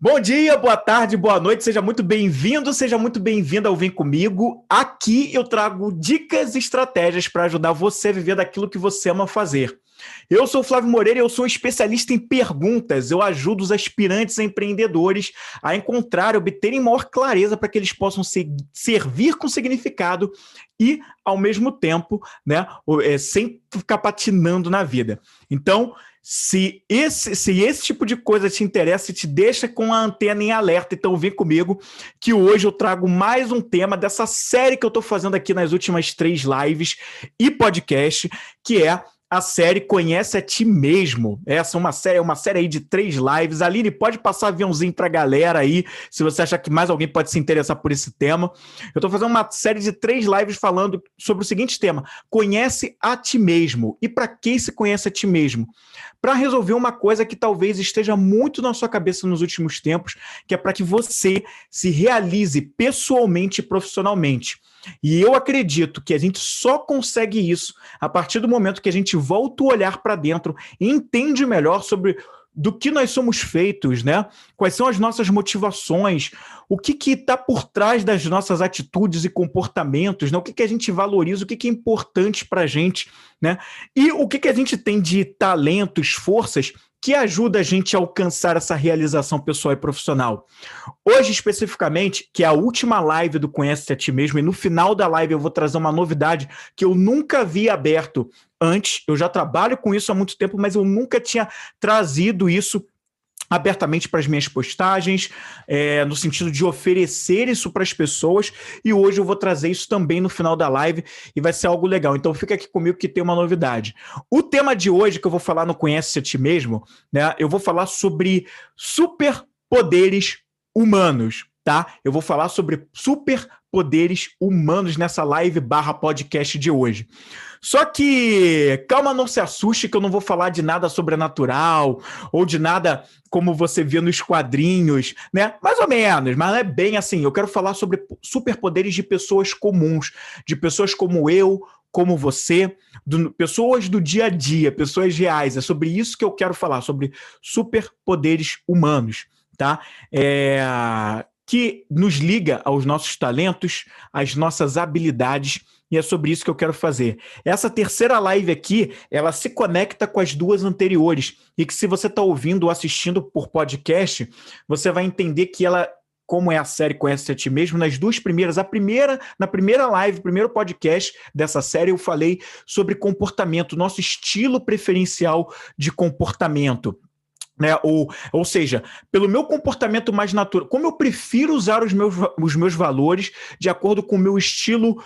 Bom dia, boa tarde, boa noite, seja muito bem-vindo, seja muito bem-vinda ao Vem Comigo. Aqui eu trago dicas e estratégias para ajudar você a viver daquilo que você ama fazer. Eu sou o Flávio Moreira e eu sou um especialista em perguntas. Eu ajudo os aspirantes a empreendedores a encontrar, obterem maior clareza para que eles possam servir com significado e, ao mesmo tempo, sem ficar patinando na vida. Então, se esse tipo de coisa te interessa e te deixa com a antena em alerta, então vem comigo que hoje eu trago mais um tema dessa série que eu estou fazendo aqui nas últimas 3 lives e podcast, que é a série Conhece a Ti Mesmo. Essa é uma série aí de 3 lives. Aline, pode passar aviãozinho pra galera aí, se você achar que mais alguém pode se interessar por esse tema. Eu tô fazendo uma série de 3 lives falando sobre o seguinte tema: Conhece a Ti Mesmo. E para que se conhece a Ti Mesmo? Para resolver uma coisa que talvez esteja muito na sua cabeça nos últimos tempos, que é para que você se realize pessoalmente e profissionalmente. E eu acredito que a gente só consegue isso a partir do momento que a gente volta o olhar para dentro e entende melhor sobre do que nós somos feitos, né? Quais são as nossas motivações, o que está por trás das nossas atitudes e comportamentos, né? O que a gente valoriza, o que é importante para a gente, né? E o que a gente tem de talentos, forças que ajuda a gente a alcançar essa realização pessoal e profissional. Hoje, especificamente, que é a última live do Conhece a Ti Mesmo, e no final da live eu vou trazer uma novidade que eu nunca havia aberto antes. Eu já trabalho com isso há muito tempo, mas eu nunca tinha trazido isso abertamente para as minhas postagens, no sentido de oferecer isso para as pessoas, e hoje eu vou trazer isso também no final da live, e vai ser algo legal. Então fica aqui comigo que tem uma novidade. O tema de hoje que eu vou falar no Conhece a Ti Mesmo, né, eu vou falar sobre superpoderes humanos, tá? Eu vou falar sobre superpoderes humanos nessa live / podcast de hoje. Só que, calma, não se assuste que eu não vou falar de nada sobrenatural ou de nada como você vê nos quadrinhos, né? Mais ou menos, mas não é bem assim. Eu quero falar sobre superpoderes de pessoas comuns, de pessoas como eu, como você, pessoas do dia a dia, pessoas reais. É sobre isso que eu quero falar, sobre superpoderes humanos, tá? Que nos liga aos nossos talentos, às nossas habilidades, e é sobre isso que eu quero fazer. Essa terceira live aqui, ela se conecta com as 2 anteriores, e que se você está ouvindo ou assistindo por podcast, você vai entender que ela, como é a série Conhece a Ti Mesmo, nas 2 primeiras, na primeira live, primeiro podcast dessa série, eu falei sobre comportamento, nosso estilo preferencial de comportamento. Né? Ou seja, pelo meu comportamento mais natural, como eu prefiro usar os meus valores de acordo com o meu estilo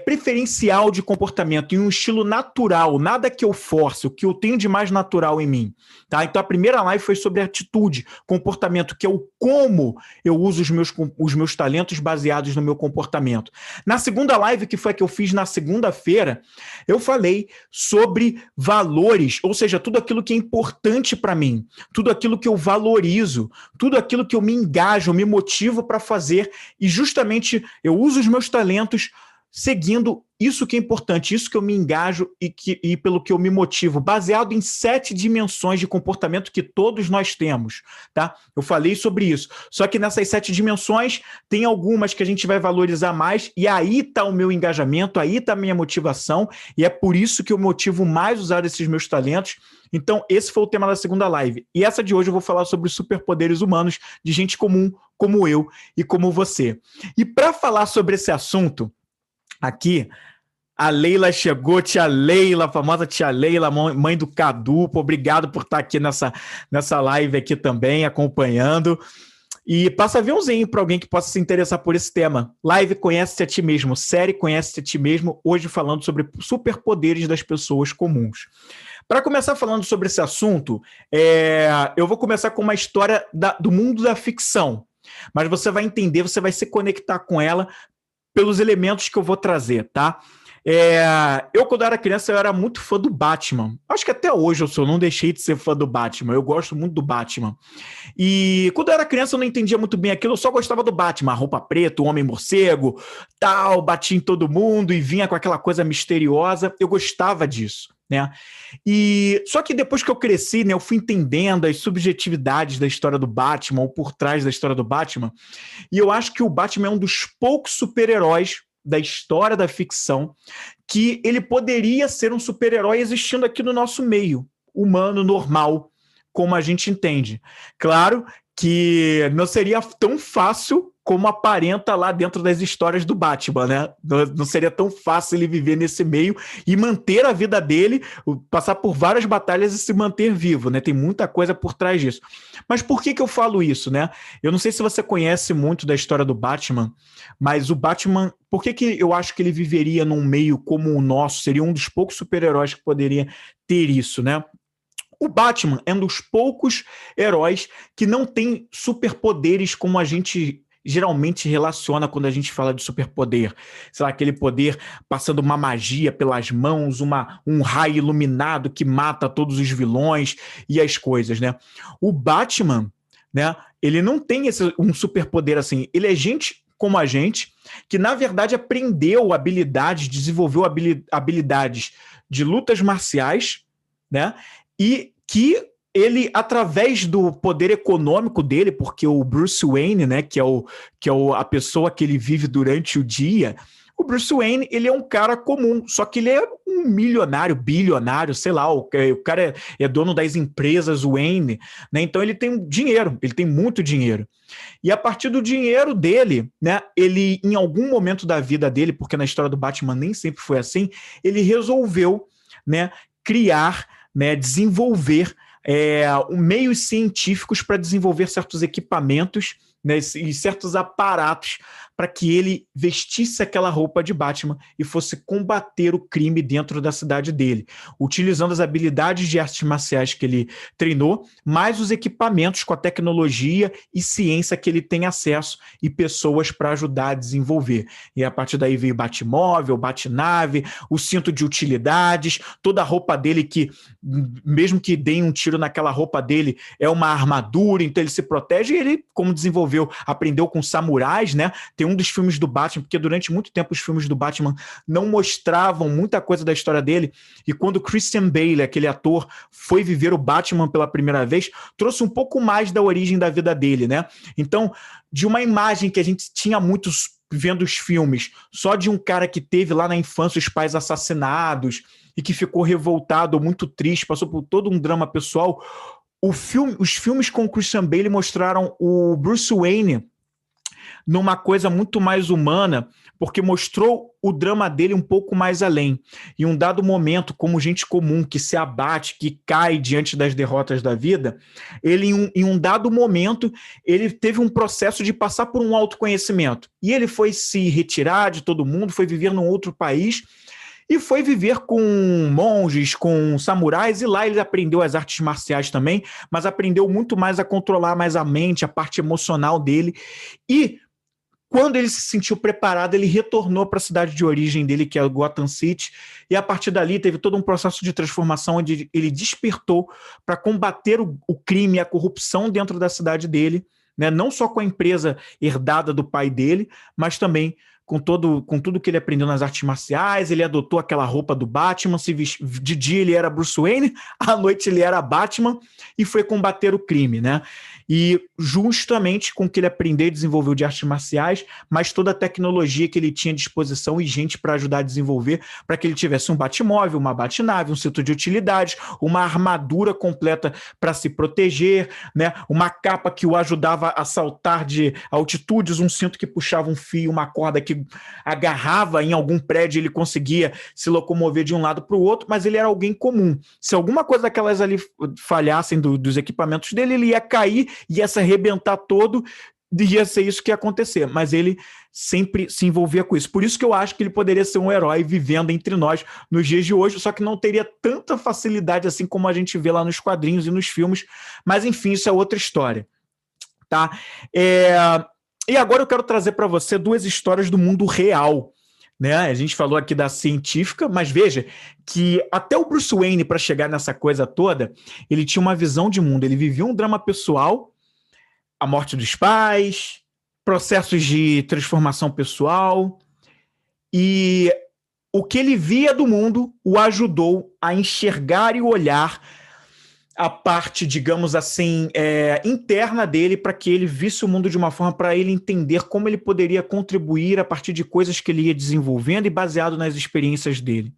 preferencial de comportamento, em um estilo natural, nada que eu force, o que eu tenho de mais natural em mim. Tá? Então a primeira live foi sobre atitude, comportamento, que é o como eu uso os meus talentos baseados no meu comportamento. Na segunda live, que foi a que eu fiz na segunda-feira, eu falei sobre valores, ou seja, tudo aquilo que é importante para mim, tudo aquilo que eu valorizo, tudo aquilo que eu me engajo, me motivo para fazer, e justamente eu uso os meus talentos seguindo isso que é importante, isso que eu me engajo e pelo que eu me motivo, baseado em 7 dimensões de comportamento que todos nós temos, tá? Eu falei sobre isso. Só que nessas 7 dimensões, tem algumas que a gente vai valorizar mais, e aí está o meu engajamento, aí está a minha motivação, e é por isso que eu motivo mais usar esses meus talentos. Então, esse foi o tema da segunda live. E essa de hoje eu vou falar sobre os superpoderes humanos de gente comum, como eu e como você. E para falar sobre esse assunto, aqui, a Leila chegou, tia Leila, a famosa tia Leila, mãe do Cadu. Obrigado por estar aqui nessa live aqui também, acompanhando. E passa aviãozinho para alguém que possa se interessar por esse tema. Live Conhece a Ti Mesmo, série Conhece a Ti Mesmo, hoje falando sobre superpoderes das pessoas comuns. Para começar falando sobre esse assunto, eu vou começar com uma história do mundo da ficção. Mas você vai entender, você vai se conectar com ela pelos elementos que eu vou trazer, tá? Eu, quando era criança, eu era muito fã do Batman. Acho que até hoje eu não deixei de ser fã do Batman. Eu gosto muito do Batman. E quando eu era criança, eu não entendia muito bem aquilo. Eu só gostava do Batman. Roupa preta, o Homem-Morcego, tal, batia em todo mundo e vinha com aquela coisa misteriosa. Eu gostava disso, né? E só que depois que eu cresci, né, eu fui entendendo as subjetividades da história do Batman, ou por trás da história do Batman, e eu acho que o Batman é um dos poucos super-heróis da história da ficção que ele poderia ser um super-herói existindo aqui no nosso meio, humano, normal, como a gente entende. Claro que não seria tão fácil como aparenta lá dentro das histórias do Batman, né? Não seria tão fácil ele viver nesse meio e manter a vida dele, passar por várias batalhas e se manter vivo, né? Tem muita coisa por trás disso. Mas por que eu falo isso, né? Eu não sei se você conhece muito da história do Batman, mas o Batman, por que eu acho que ele viveria num meio como o nosso? Seria um dos poucos super-heróis que poderia ter isso, né? O Batman é um dos poucos heróis que não tem superpoderes como a gente geralmente relaciona quando a gente fala de superpoder. Sei lá, aquele poder passando uma magia pelas mãos, um raio iluminado que mata todos os vilões e as coisas, né? O Batman, né, ele não tem um superpoder assim. Ele é gente como a gente, que na verdade aprendeu habilidades, desenvolveu habilidades de lutas marciais, né? E que ele, através do poder econômico dele, porque o Bruce Wayne, né, a pessoa que ele vive durante o dia, o Bruce Wayne, ele é um cara comum, só que ele é um milionário, bilionário, sei lá, o cara é dono das empresas Wayne, né? Então ele tem dinheiro, ele tem muito dinheiro. E a partir do dinheiro dele, né, ele, em algum momento da vida dele, porque na história do Batman nem sempre foi assim, ele resolveu, né, criar, né, desenvolver meios científicos para desenvolver certos equipamentos, né, e certos aparatos para que ele vestisse aquela roupa de Batman e fosse combater o crime dentro da cidade dele, utilizando as habilidades de artes marciais que ele treinou, mais os equipamentos com a tecnologia e ciência que ele tem acesso e pessoas para ajudar a desenvolver. E a partir daí veio o Batmóvel, o Batnave, o cinto de utilidades, toda a roupa dele que, mesmo que deem um tiro naquela roupa dele, é uma armadura, então ele se protege e ele, como desenvolveu, aprendeu com samurais, né? Tem um dos filmes do Batman, porque durante muito tempo os filmes do Batman não mostravam muita coisa da história dele, e quando Christian Bale, aquele ator, foi viver o Batman pela primeira vez, trouxe um pouco mais da origem da vida dele, né? Então, de uma imagem que a gente tinha muitos vendo os filmes, só de um cara que teve lá na infância os pais assassinados e que ficou revoltado, muito triste, passou por todo um drama pessoal. Os filmes com o Christian Bale mostraram o Bruce Wayne numa coisa muito mais humana, porque mostrou o drama dele um pouco mais além. Em um dado momento, como gente comum que se abate, que cai diante das derrotas da vida, ele, em um dado momento, ele teve um processo de passar por um autoconhecimento. E ele foi se retirar de todo mundo, foi viver num outro país, e foi viver com monges, com samurais, e lá ele aprendeu as artes marciais também, mas aprendeu muito mais a controlar mais a mente, a parte emocional dele. E quando ele se sentiu preparado, ele retornou para a cidade de origem dele, que é Gotham City, e a partir dali teve todo um processo de transformação onde ele despertou para combater o crime e a corrupção dentro da cidade dele, né? Não só com a empresa herdada do pai dele, mas também com tudo que ele aprendeu nas artes marciais. Ele adotou aquela roupa do Batman, de dia ele era Bruce Wayne, à noite ele era Batman, e foi combater o crime, né? E justamente com o que ele aprendeu e desenvolveu de artes marciais, mas toda a tecnologia que ele tinha à disposição e gente para ajudar a desenvolver, para que ele tivesse um Batmóvel, uma Batnave, um cinto de utilidades, uma armadura completa para se proteger, né? Uma capa que o ajudava a saltar de altitudes, um cinto que puxava um fio, uma corda que agarrava em algum prédio, ele conseguia se locomover de um lado para o outro, mas ele era alguém comum. Se alguma coisa daquelas ali falhassem dos equipamentos dele, ele ia cair, ia se arrebentar todo, ia ser isso que ia acontecer, mas ele sempre se envolvia com isso. Por isso que eu acho que ele poderia ser um herói vivendo entre nós nos dias de hoje, só que não teria tanta facilidade assim como a gente vê lá nos quadrinhos e nos filmes, mas enfim, isso é outra história, tá? E agora eu quero trazer para você duas histórias do mundo real, né? A gente falou aqui da científica, mas veja que até o Bruce Wayne, para chegar nessa coisa toda, ele tinha uma visão de mundo, ele vivia um drama pessoal, a morte dos pais, processos de transformação pessoal, e o que ele via do mundo o ajudou a enxergar e olhar a parte, digamos assim, interna dele, para que ele visse o mundo de uma forma para ele entender como ele poderia contribuir a partir de coisas que ele ia desenvolvendo e baseado nas experiências dele.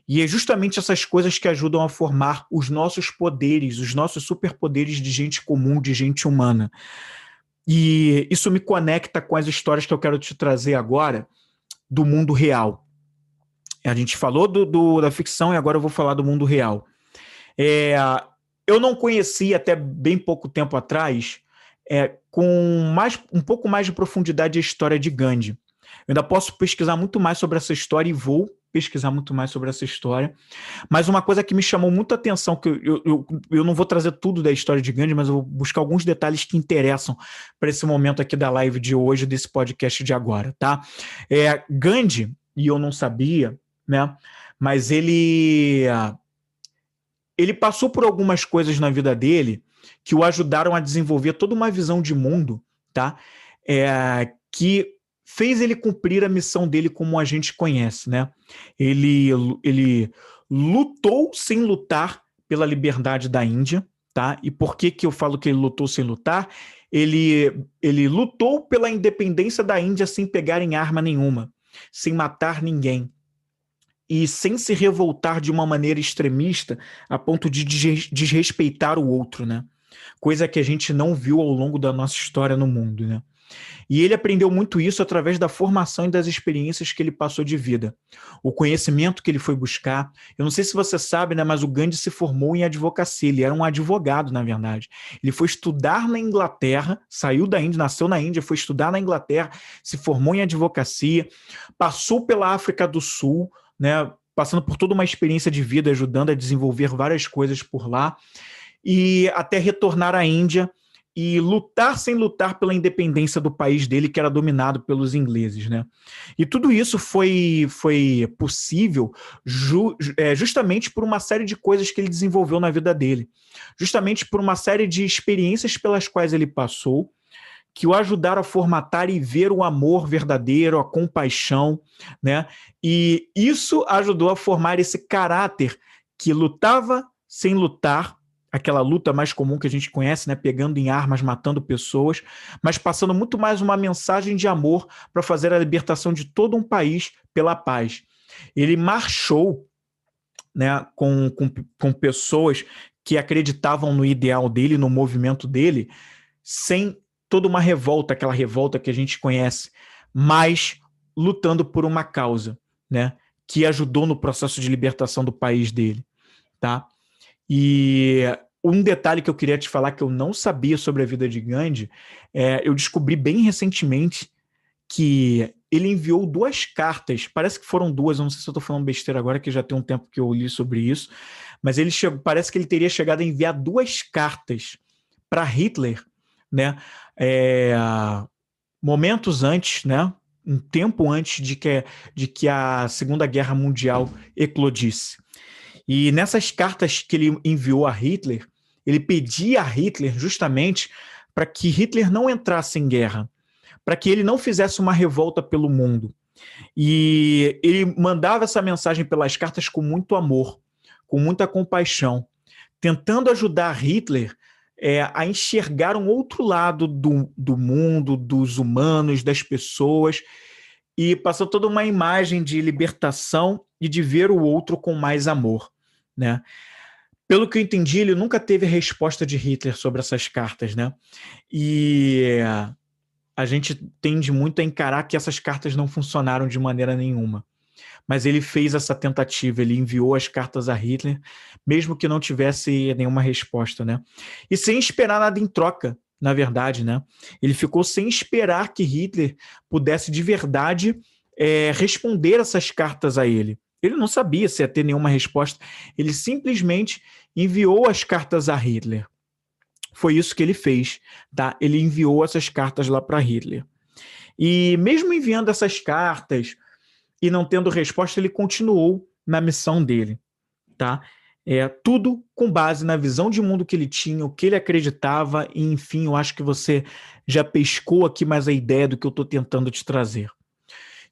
E é justamente essas coisas que ajudam a formar os nossos poderes, os nossos superpoderes de gente comum, de gente humana. E isso me conecta com as histórias que eu quero te trazer agora do mundo real. A gente falou da ficção e agora eu vou falar do mundo real. Eu não conhecia até bem pouco tempo atrás, com um pouco mais de profundidade, a história de Gandhi. Eu ainda posso pesquisar muito mais sobre essa história e vou pesquisar muito mais sobre essa história. Mas uma coisa que me chamou muito a atenção, que eu não vou trazer tudo da história de Gandhi, mas eu vou buscar alguns detalhes que interessam para esse momento aqui da live de hoje, desse podcast de agora, tá? Gandhi, e eu não sabia, né? Mas ele passou por algumas coisas na vida dele que o ajudaram a desenvolver toda uma visão de mundo, tá? Que fez ele cumprir a missão dele como a gente conhece, né? Ele lutou sem lutar pela liberdade da Índia, tá? E por que eu falo que ele lutou sem lutar? Ele lutou pela independência da Índia sem pegar em arma nenhuma, sem matar ninguém, e sem se revoltar de uma maneira extremista a ponto de desrespeitar o outro, né? Coisa que a gente não viu ao longo da nossa história no mundo, né? E ele aprendeu muito isso através da formação e das experiências que ele passou de vida. O conhecimento que ele foi buscar. Eu não sei se você sabe, né, mas o Gandhi se formou em advocacia. Ele era um advogado, na verdade. Ele foi estudar na Inglaterra, saiu da Índia, nasceu na Índia, foi estudar na Inglaterra, se formou em advocacia, passou pela África do Sul, né, passando por toda uma experiência de vida, ajudando a desenvolver várias coisas por lá, e até retornar à Índia e lutar sem lutar pela independência do país dele, que era dominado pelos ingleses, né? E tudo isso foi possível justamente por uma série de coisas que ele desenvolveu na vida dele, justamente por uma série de experiências pelas quais ele passou, que o ajudaram a formatar e ver o amor verdadeiro, a compaixão, né? E isso ajudou a formar esse caráter que lutava sem lutar, aquela luta mais comum que a gente conhece, né? Pegando em armas, matando pessoas, mas passando muito mais uma mensagem de amor para fazer a libertação de todo um país pela paz. Ele marchou, né, com pessoas que acreditavam no ideal dele, no movimento dele, sem toda uma revolta, aquela revolta que a gente conhece, mas lutando por uma causa, né, que ajudou no processo de libertação do país dele, tá? E um detalhe que eu queria te falar que eu não sabia sobre a vida de Gandhi, eu descobri bem recentemente que ele enviou 2 cartas, parece que foram 2, eu não sei se eu estou falando besteira agora, que já tem um tempo que eu li sobre isso, mas parece que ele teria chegado a enviar 2 cartas para Hitler, né? Momentos antes, né? Um tempo antes de que a Segunda Guerra Mundial eclodisse. E nessas cartas que ele enviou a Hitler, ele pedia a Hitler justamente para que Hitler não entrasse em guerra, para que ele não fizesse uma revolta pelo mundo. E ele mandava essa mensagem pelas cartas com muito amor, com muita compaixão, tentando ajudar Hitler a enxergar um outro lado do mundo, dos humanos, das pessoas, e passou toda uma imagem de libertação e de ver o outro com mais amor, né? Pelo que eu entendi, ele nunca teve resposta de Hitler sobre essas cartas, né? E a gente tende muito a encarar que essas cartas não funcionaram de maneira nenhuma. Mas ele fez essa tentativa, ele enviou as cartas a Hitler, mesmo que não tivesse nenhuma resposta, né? E sem esperar nada em troca, na verdade, né? Ele ficou sem esperar que Hitler pudesse de verdade responder essas cartas a ele. Ele não sabia se ia ter nenhuma resposta, ele simplesmente enviou as cartas a Hitler. Foi isso que ele fez, tá? Ele enviou essas cartas lá para Hitler. E mesmo enviando essas cartas e não tendo resposta, ele continuou na missão dele, tá? Tudo com base na visão de mundo que ele tinha, o que ele acreditava, e enfim, eu acho que você já pescou aqui mais a ideia do que eu estou tentando te trazer.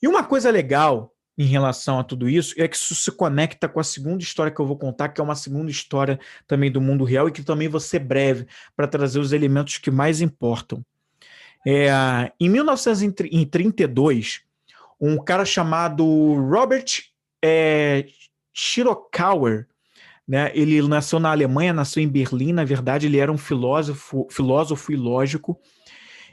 E uma coisa legal em relação a tudo isso é que isso se conecta com a segunda história que eu vou contar, que é uma segunda história também do mundo real e que também vou ser breve para trazer os elementos que mais importam. Em 1932, um cara chamado Robert Schirokauer, né, ele nasceu na Alemanha, nasceu em Berlim, na verdade ele era um filósofo e lógico.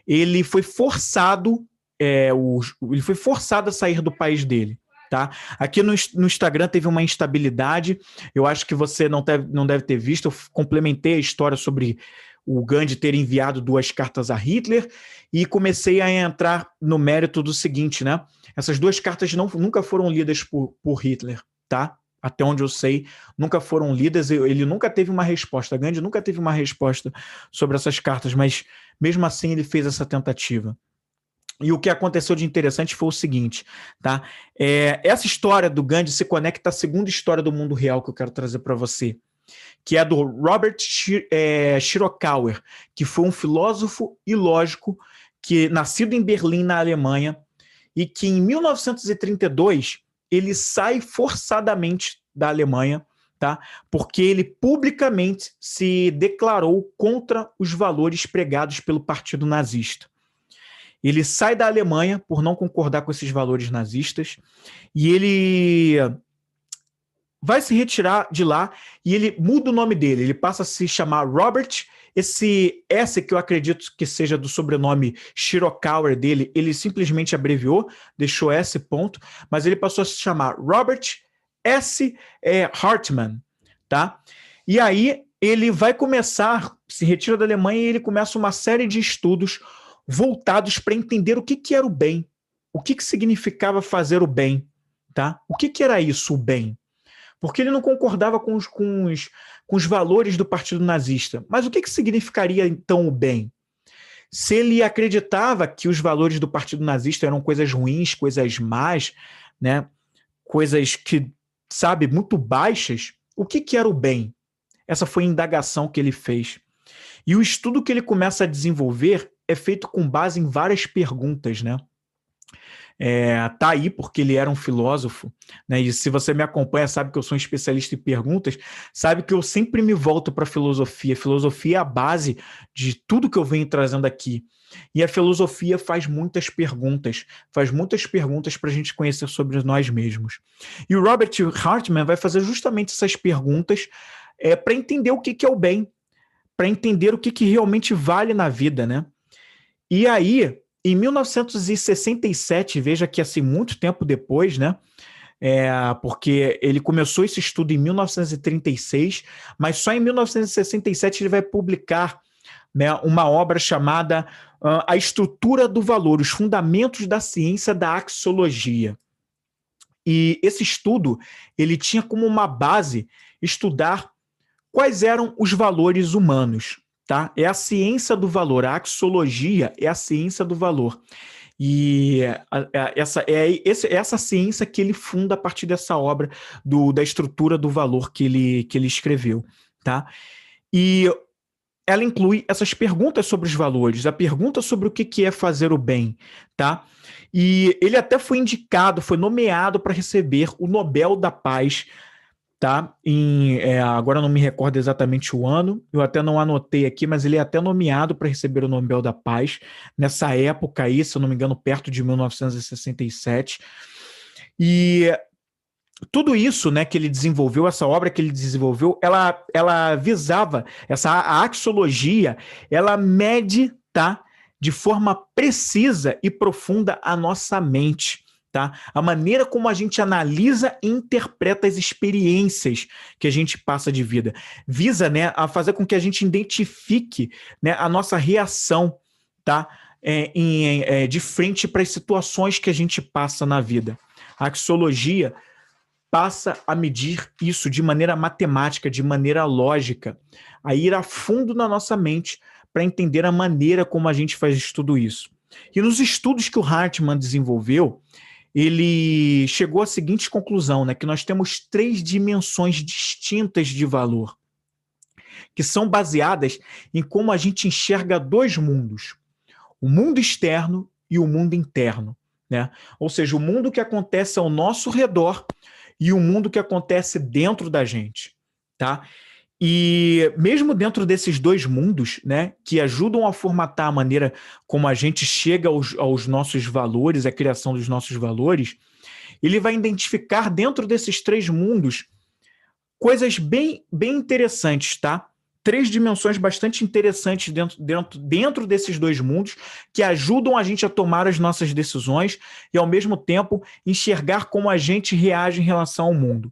Ele foi forçado, ele foi forçado a sair do país dele. Tá? Aqui no Instagram teve uma instabilidade, eu acho que você não deve ter visto, eu complementei a história sobre o Gandhi ter enviado 2 cartas a Hitler e comecei a entrar no mérito do seguinte, né? Essas 2 cartas nunca foram lidas por Hitler, tá? Até onde eu sei, nunca foram lidas, ele nunca teve uma resposta, Gandhi nunca teve uma resposta sobre essas cartas, mas mesmo assim ele fez essa tentativa. E o que aconteceu de interessante foi o seguinte, tá? Essa história do Gandhi se conecta à segunda história do mundo real que eu quero trazer para você, que é do Robert Schirokauer, que foi um filósofo e lógico que nascido em Berlim, na Alemanha, e que em 1932 ele sai forçadamente da Alemanha, tá? Porque ele publicamente se declarou contra os valores pregados pelo Partido Nazista. Ele sai da Alemanha por não concordar com esses valores nazistas e ele vai se retirar de lá e ele muda o nome dele. Ele passa a se chamar Robert. Esse S, que eu acredito que seja do sobrenome Schirokauer dele, ele simplesmente abreviou, deixou S ponto, mas ele passou a se chamar Robert S. Hartmann, tá? E aí ele vai começar, se retira da Alemanha e ele começa uma série de estudos voltados para entender o que era o bem, o que significava fazer o bem, tá? O que era isso, o bem? Porque ele não concordava com os valores do Partido Nazista. Mas o que significaria, então, o bem? Se ele acreditava que os valores do Partido Nazista eram coisas ruins, coisas más, né? Coisas que, sabe, muito baixas, o que era o bem? Essa foi a indagação que ele fez. E o estudo que ele começa a desenvolver é feito com base em várias perguntas, né? Tá aí porque ele era um filósofo, né? E se você me acompanha, sabe que eu sou um especialista em perguntas, sabe que eu sempre me volto para a filosofia. A filosofia é a base de tudo que eu venho trazendo aqui. E a filosofia faz muitas perguntas para a gente conhecer sobre nós mesmos. E o Robert Hartmann vai fazer justamente essas perguntas para entender o que é o bem, para entender o que realmente vale na vida, né? E aí, em 1967, veja que assim, muito tempo depois, né? Porque ele começou esse estudo em 1936, mas só em 1967 ele vai publicar, né, uma obra chamada A Estrutura do Valor, os Fundamentos da Ciência da Axiologia. E esse estudo ele tinha como uma base estudar quais eram os valores humanos. Tá? É a ciência do valor, a axiologia é a ciência do valor. E essa ciência que ele funda a partir dessa obra da estrutura do valor que ele escreveu. Tá? E ela inclui essas perguntas sobre os valores, a pergunta sobre o que é fazer o bem. Tá? E ele até foi indicado, foi nomeado para receber o Nobel da Paz, tá? Agora eu não me recordo exatamente o ano, eu até não anotei aqui, mas ele é até nomeado para receber o Nobel da Paz, nessa época aí, se eu não me engano, perto de 1967. E tudo isso, né, que ele desenvolveu, essa obra que ele desenvolveu, ela visava, a axiologia, ela mede, tá, de forma precisa e profunda a nossa mente. Tá? A maneira como a gente analisa e interpreta as experiências que a gente passa de vida. Visa, né, a fazer com que a gente identifique, né, a nossa reação, tá? De frente para as situações que a gente passa na vida. A axiologia passa a medir isso de maneira matemática, de maneira lógica, a ir a fundo na nossa mente para entender a maneira como a gente faz tudo isso. E nos estudos que o Hartmann desenvolveu, ele chegou à seguinte conclusão, né, que nós temos 3 dimensões distintas de valor, que são baseadas em como a gente enxerga 2 mundos, o mundo externo e o mundo interno. né? Ou seja, o mundo que acontece ao nosso redor e o mundo que acontece dentro da gente, tá? E mesmo dentro desses dois mundos, né, que ajudam a formatar a maneira como a gente chega aos nossos valores, a criação dos nossos valores, ele vai identificar dentro desses três mundos coisas bem interessantes, tá? Três dimensões bastante interessantes dentro desses dois mundos que ajudam a gente a tomar as nossas decisões e, ao mesmo tempo, enxergar como a gente reage em relação ao mundo.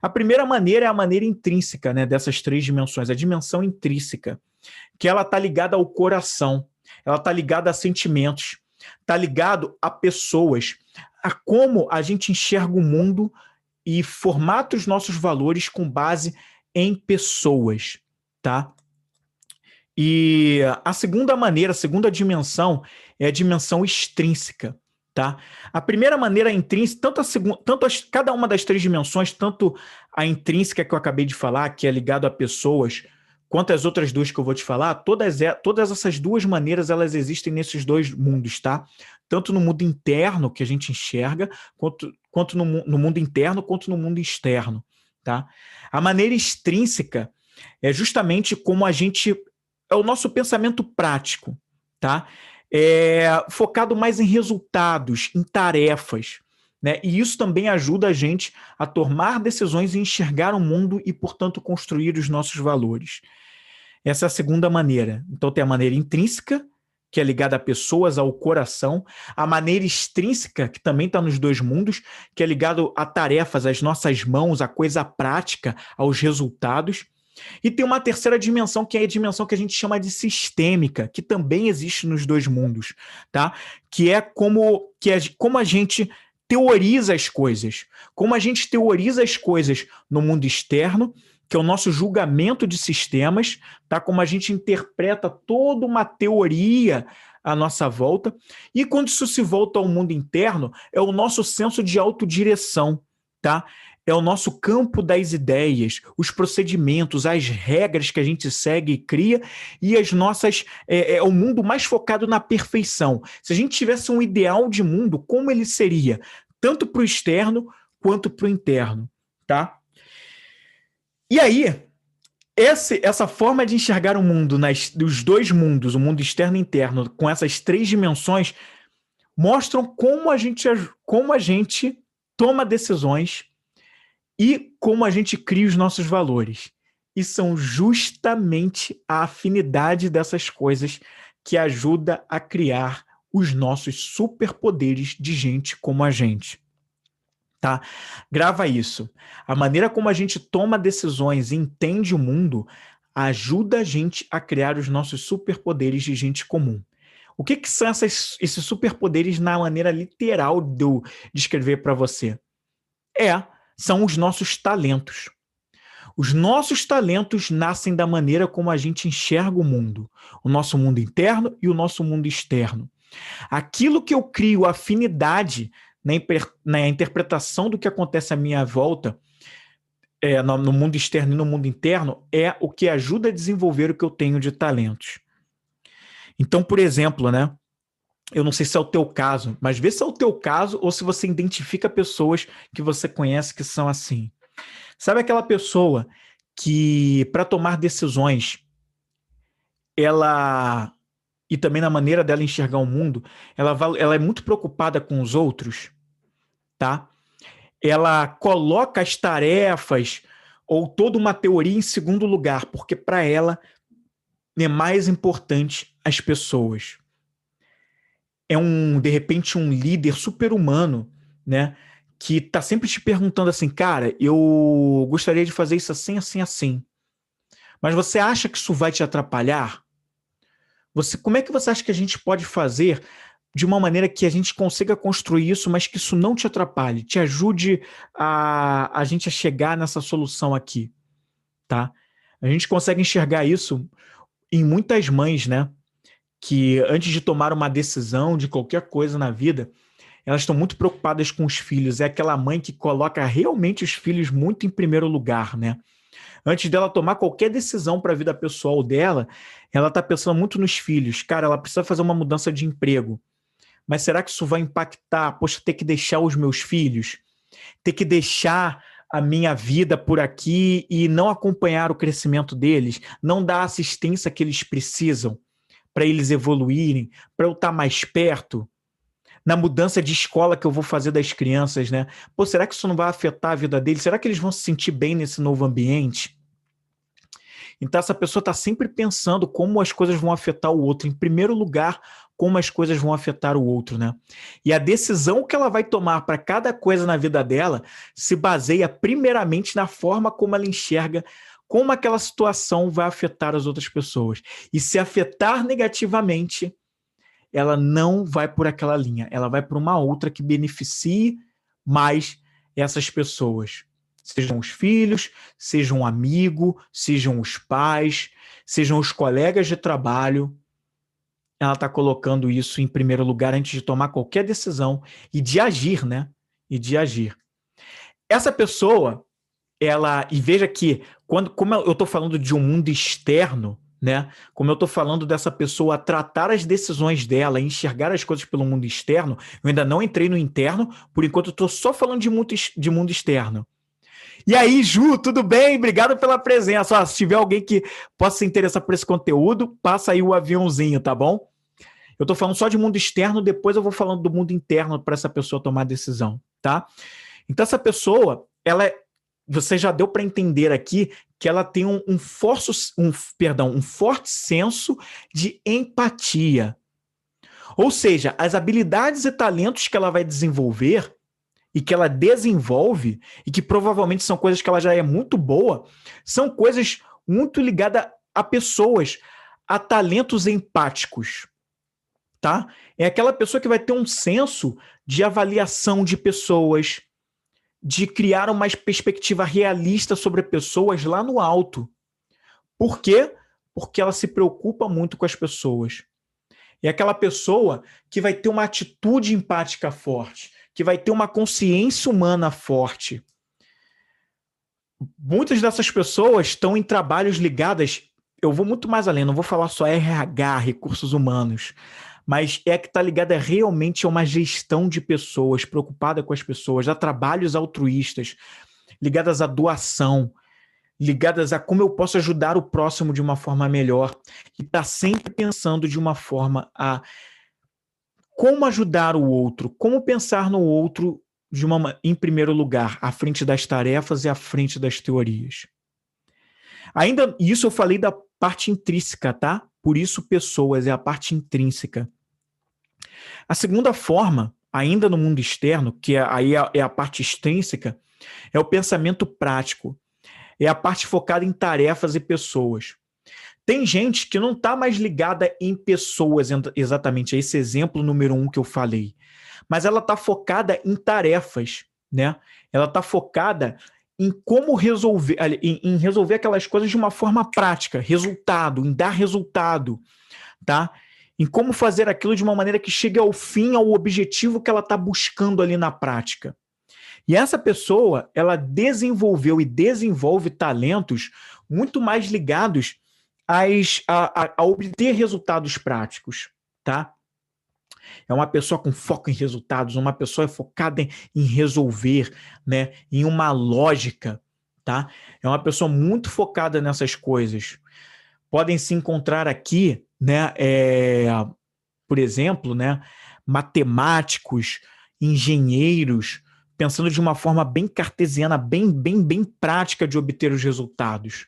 A primeira maneira é a maneira intrínseca, né, dessas três dimensões, a dimensão intrínseca, que ela está ligada ao coração, ela está ligada a sentimentos, está ligado a pessoas, a como a gente enxerga o mundo e formata os nossos valores com base em pessoas, tá? E a segunda maneira, a segunda dimensão é a dimensão extrínseca, tá? A primeira maneira intrínseca, cada uma das três dimensões, tanto a intrínseca que eu acabei de falar, que é ligado a pessoas, quanto as outras duas que eu vou te falar, todas essas duas maneiras, elas existem nesses dois mundos, tá? Tanto no mundo interno, que a gente enxerga, quanto no mundo interno, quanto no mundo externo, tá? A maneira extrínseca é justamente como a gente... é o nosso pensamento prático, tá? Focado mais em resultados, em tarefas, né? E isso também ajuda a gente a tomar decisões e enxergar o mundo e, portanto, construir os nossos valores. Essa é a segunda maneira. Então tem a maneira intrínseca, que é ligada a pessoas, ao coração, a maneira extrínseca, que também está nos dois mundos, que é ligado a tarefas, às nossas mãos, à coisa prática, aos resultados. E tem uma terceira dimensão, que é a dimensão que a gente chama de sistêmica, que também existe nos dois mundos, tá? Que é como a gente teoriza as coisas. Como a gente teoriza as coisas no mundo externo, que é o nosso julgamento de sistemas, tá? Como a gente interpreta toda uma teoria à nossa volta. E quando isso se volta ao mundo interno, é o nosso senso de autodireção, tá? É o nosso campo das ideias, os procedimentos, as regras que a gente segue e cria, e as nossas... É o mundo mais focado na perfeição. Se a gente tivesse um ideal de mundo, como ele seria? Tanto para o externo quanto para o interno, tá? E aí, essa forma de enxergar o mundo dos dois mundos, o mundo externo e interno, com essas três dimensões, mostram como a gente toma decisões e como a gente cria os nossos valores. E são justamente a afinidade dessas coisas que ajuda a criar os nossos superpoderes de gente como a gente. Tá? Grava isso. A maneira como a gente toma decisões e entende o mundo ajuda a gente a criar os nossos superpoderes de gente comum. O que são esses superpoderes na maneira literal de eu descrever para você? São os nossos talentos. Os nossos talentos nascem da maneira como a gente enxerga o mundo mundo interno e o nosso mundo externo. Aquilo que eu crio afinidade na interpretação do que acontece à minha volta, no mundo externo e no mundo interno, é o que ajuda a desenvolver o que eu tenho de talentos. Então, por exemplo, né? Eu não sei se é o teu caso, mas vê se é o teu caso ou se você identifica pessoas que você conhece que são assim. Sabe aquela pessoa que, para tomar decisões, e também na maneira dela enxergar o mundo, ela é muito preocupada com os outros, tá? Ela coloca as tarefas ou toda uma teoria em segundo lugar, porque para ela é mais importante as pessoas. De repente, um líder super-humano, né? Que tá sempre te perguntando assim, cara, eu gostaria de fazer isso assim, assim, assim. Mas você acha que isso vai te atrapalhar? Como é que você acha que a gente pode fazer de uma maneira que a gente consiga construir isso, mas que isso não te atrapalhe, te ajude a gente a chegar nessa solução aqui, tá? A gente consegue enxergar isso em muitas mães, né? Que antes de tomar uma decisão de qualquer coisa na vida, elas estão muito preocupadas com os filhos. É aquela mãe que coloca realmente os filhos muito em primeiro lugar, né? Antes dela tomar qualquer decisão para a vida pessoal dela, ela está pensando muito nos filhos. Cara, ela precisa fazer uma mudança de emprego. Mas será que isso vai impactar? Poxa, ter que deixar os meus filhos? Ter que deixar a minha vida por aqui e não acompanhar o crescimento deles? Não dar a assistência que eles precisam para eles evoluírem, para eu estar mais perto? Na mudança de escola que eu vou fazer das crianças, né? Pô, será que isso não vai afetar a vida deles? Será que eles vão se sentir bem nesse novo ambiente? Então, essa pessoa está sempre pensando como as coisas vão afetar o outro. Em primeiro lugar, como as coisas vão afetar o outro, né? E a decisão que ela vai tomar para cada coisa na vida dela se baseia primeiramente na forma como ela enxerga como aquela situação vai afetar as outras pessoas. E se afetar negativamente, ela não vai por aquela linha, ela vai por uma outra que beneficie mais essas pessoas. Sejam os filhos, sejam um amigo, sejam os pais, sejam os colegas de trabalho. Ela está colocando isso em primeiro lugar antes de tomar qualquer decisão e de agir, né? E de agir. Essa pessoa, e veja que, como eu estou falando de um mundo externo, né? Como eu estou falando dessa pessoa tratar as decisões dela, enxergar as coisas pelo mundo externo, eu ainda não entrei no interno, por enquanto eu estou só falando de mundo externo. E aí, Ju, tudo bem? Obrigado pela presença. Ó, se tiver alguém que possa se interessar por esse conteúdo, passa aí o aviãozinho, tá bom? Eu estou falando só de mundo externo, depois eu vou falando do mundo interno para essa pessoa tomar decisão, tá? Então, essa pessoa, você já deu para entender aqui que ela tem um forte senso de empatia. Ou seja, as habilidades e talentos que ela vai desenvolver e que ela desenvolve, e que provavelmente são coisas que ela já é muito boa, são coisas muito ligadas a pessoas, a talentos empáticos, tá? É aquela pessoa que vai ter um senso de avaliação de pessoas, de criar uma perspectiva realista sobre pessoas lá no alto. Por quê? Porque ela se preocupa muito com as pessoas. É aquela pessoa que vai ter uma atitude empática forte, que vai ter uma consciência humana forte. Muitas dessas pessoas estão em trabalhos ligados, eu vou muito mais além, não vou falar só RH, recursos humanos, mas é que está ligada realmente a uma gestão de pessoas, preocupada com as pessoas, a trabalhos altruístas, ligadas à doação, ligadas a como eu posso ajudar o próximo de uma forma melhor, e está sempre pensando de uma forma a como ajudar o outro, como pensar no outro em primeiro lugar, à frente das tarefas e à frente das teorias. Ainda isso eu falei da parte intrínseca, tá? Por isso pessoas é a parte intrínseca. A segunda forma, ainda no mundo externo, que aí é a parte extrínseca, é o pensamento prático. É a parte focada em tarefas e pessoas. Tem gente que não está mais ligada em pessoas, exatamente, é esse exemplo número 1 que eu falei. Mas ela está focada em tarefas, né? Ela está focada em como resolver, em resolver aquelas coisas de uma forma prática, resultado, em dar resultado, tá? Em como fazer aquilo de uma maneira que chegue ao fim, ao objetivo que ela está buscando ali na prática. E essa pessoa, ela desenvolveu e desenvolve talentos muito mais ligados a obter resultados práticos, tá? É uma pessoa com foco em resultados, uma pessoa focada em resolver, né? Em uma lógica, tá? É uma pessoa muito focada nessas coisas. Podem se encontrar aqui, né? Por exemplo, né? Matemáticos, engenheiros, pensando de uma forma bem cartesiana, bem prática de obter os resultados.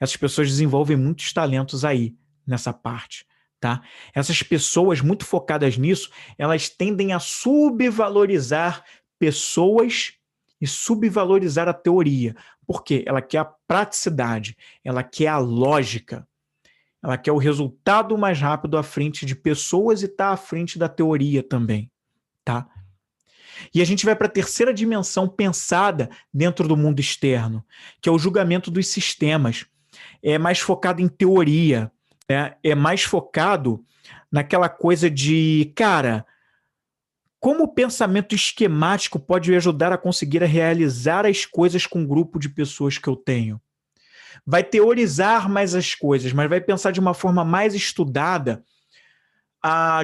Essas pessoas desenvolvem muitos talentos aí, nessa parte, tá? Essas pessoas muito focadas nisso, elas tendem a subvalorizar pessoas e subvalorizar a teoria. Por quê? Ela quer a praticidade, ela quer a lógica, ela quer o resultado mais rápido à frente de pessoas e tá à frente da teoria também, tá? E a gente vai para a terceira dimensão pensada dentro do mundo externo, que é o julgamento dos sistemas. É mais focado em teoria, né? É mais focado naquela coisa de, cara, como o pensamento esquemático pode me ajudar a conseguir realizar as coisas com o grupo de pessoas que eu tenho? Vai teorizar mais as coisas, mas vai pensar de uma forma mais estudada,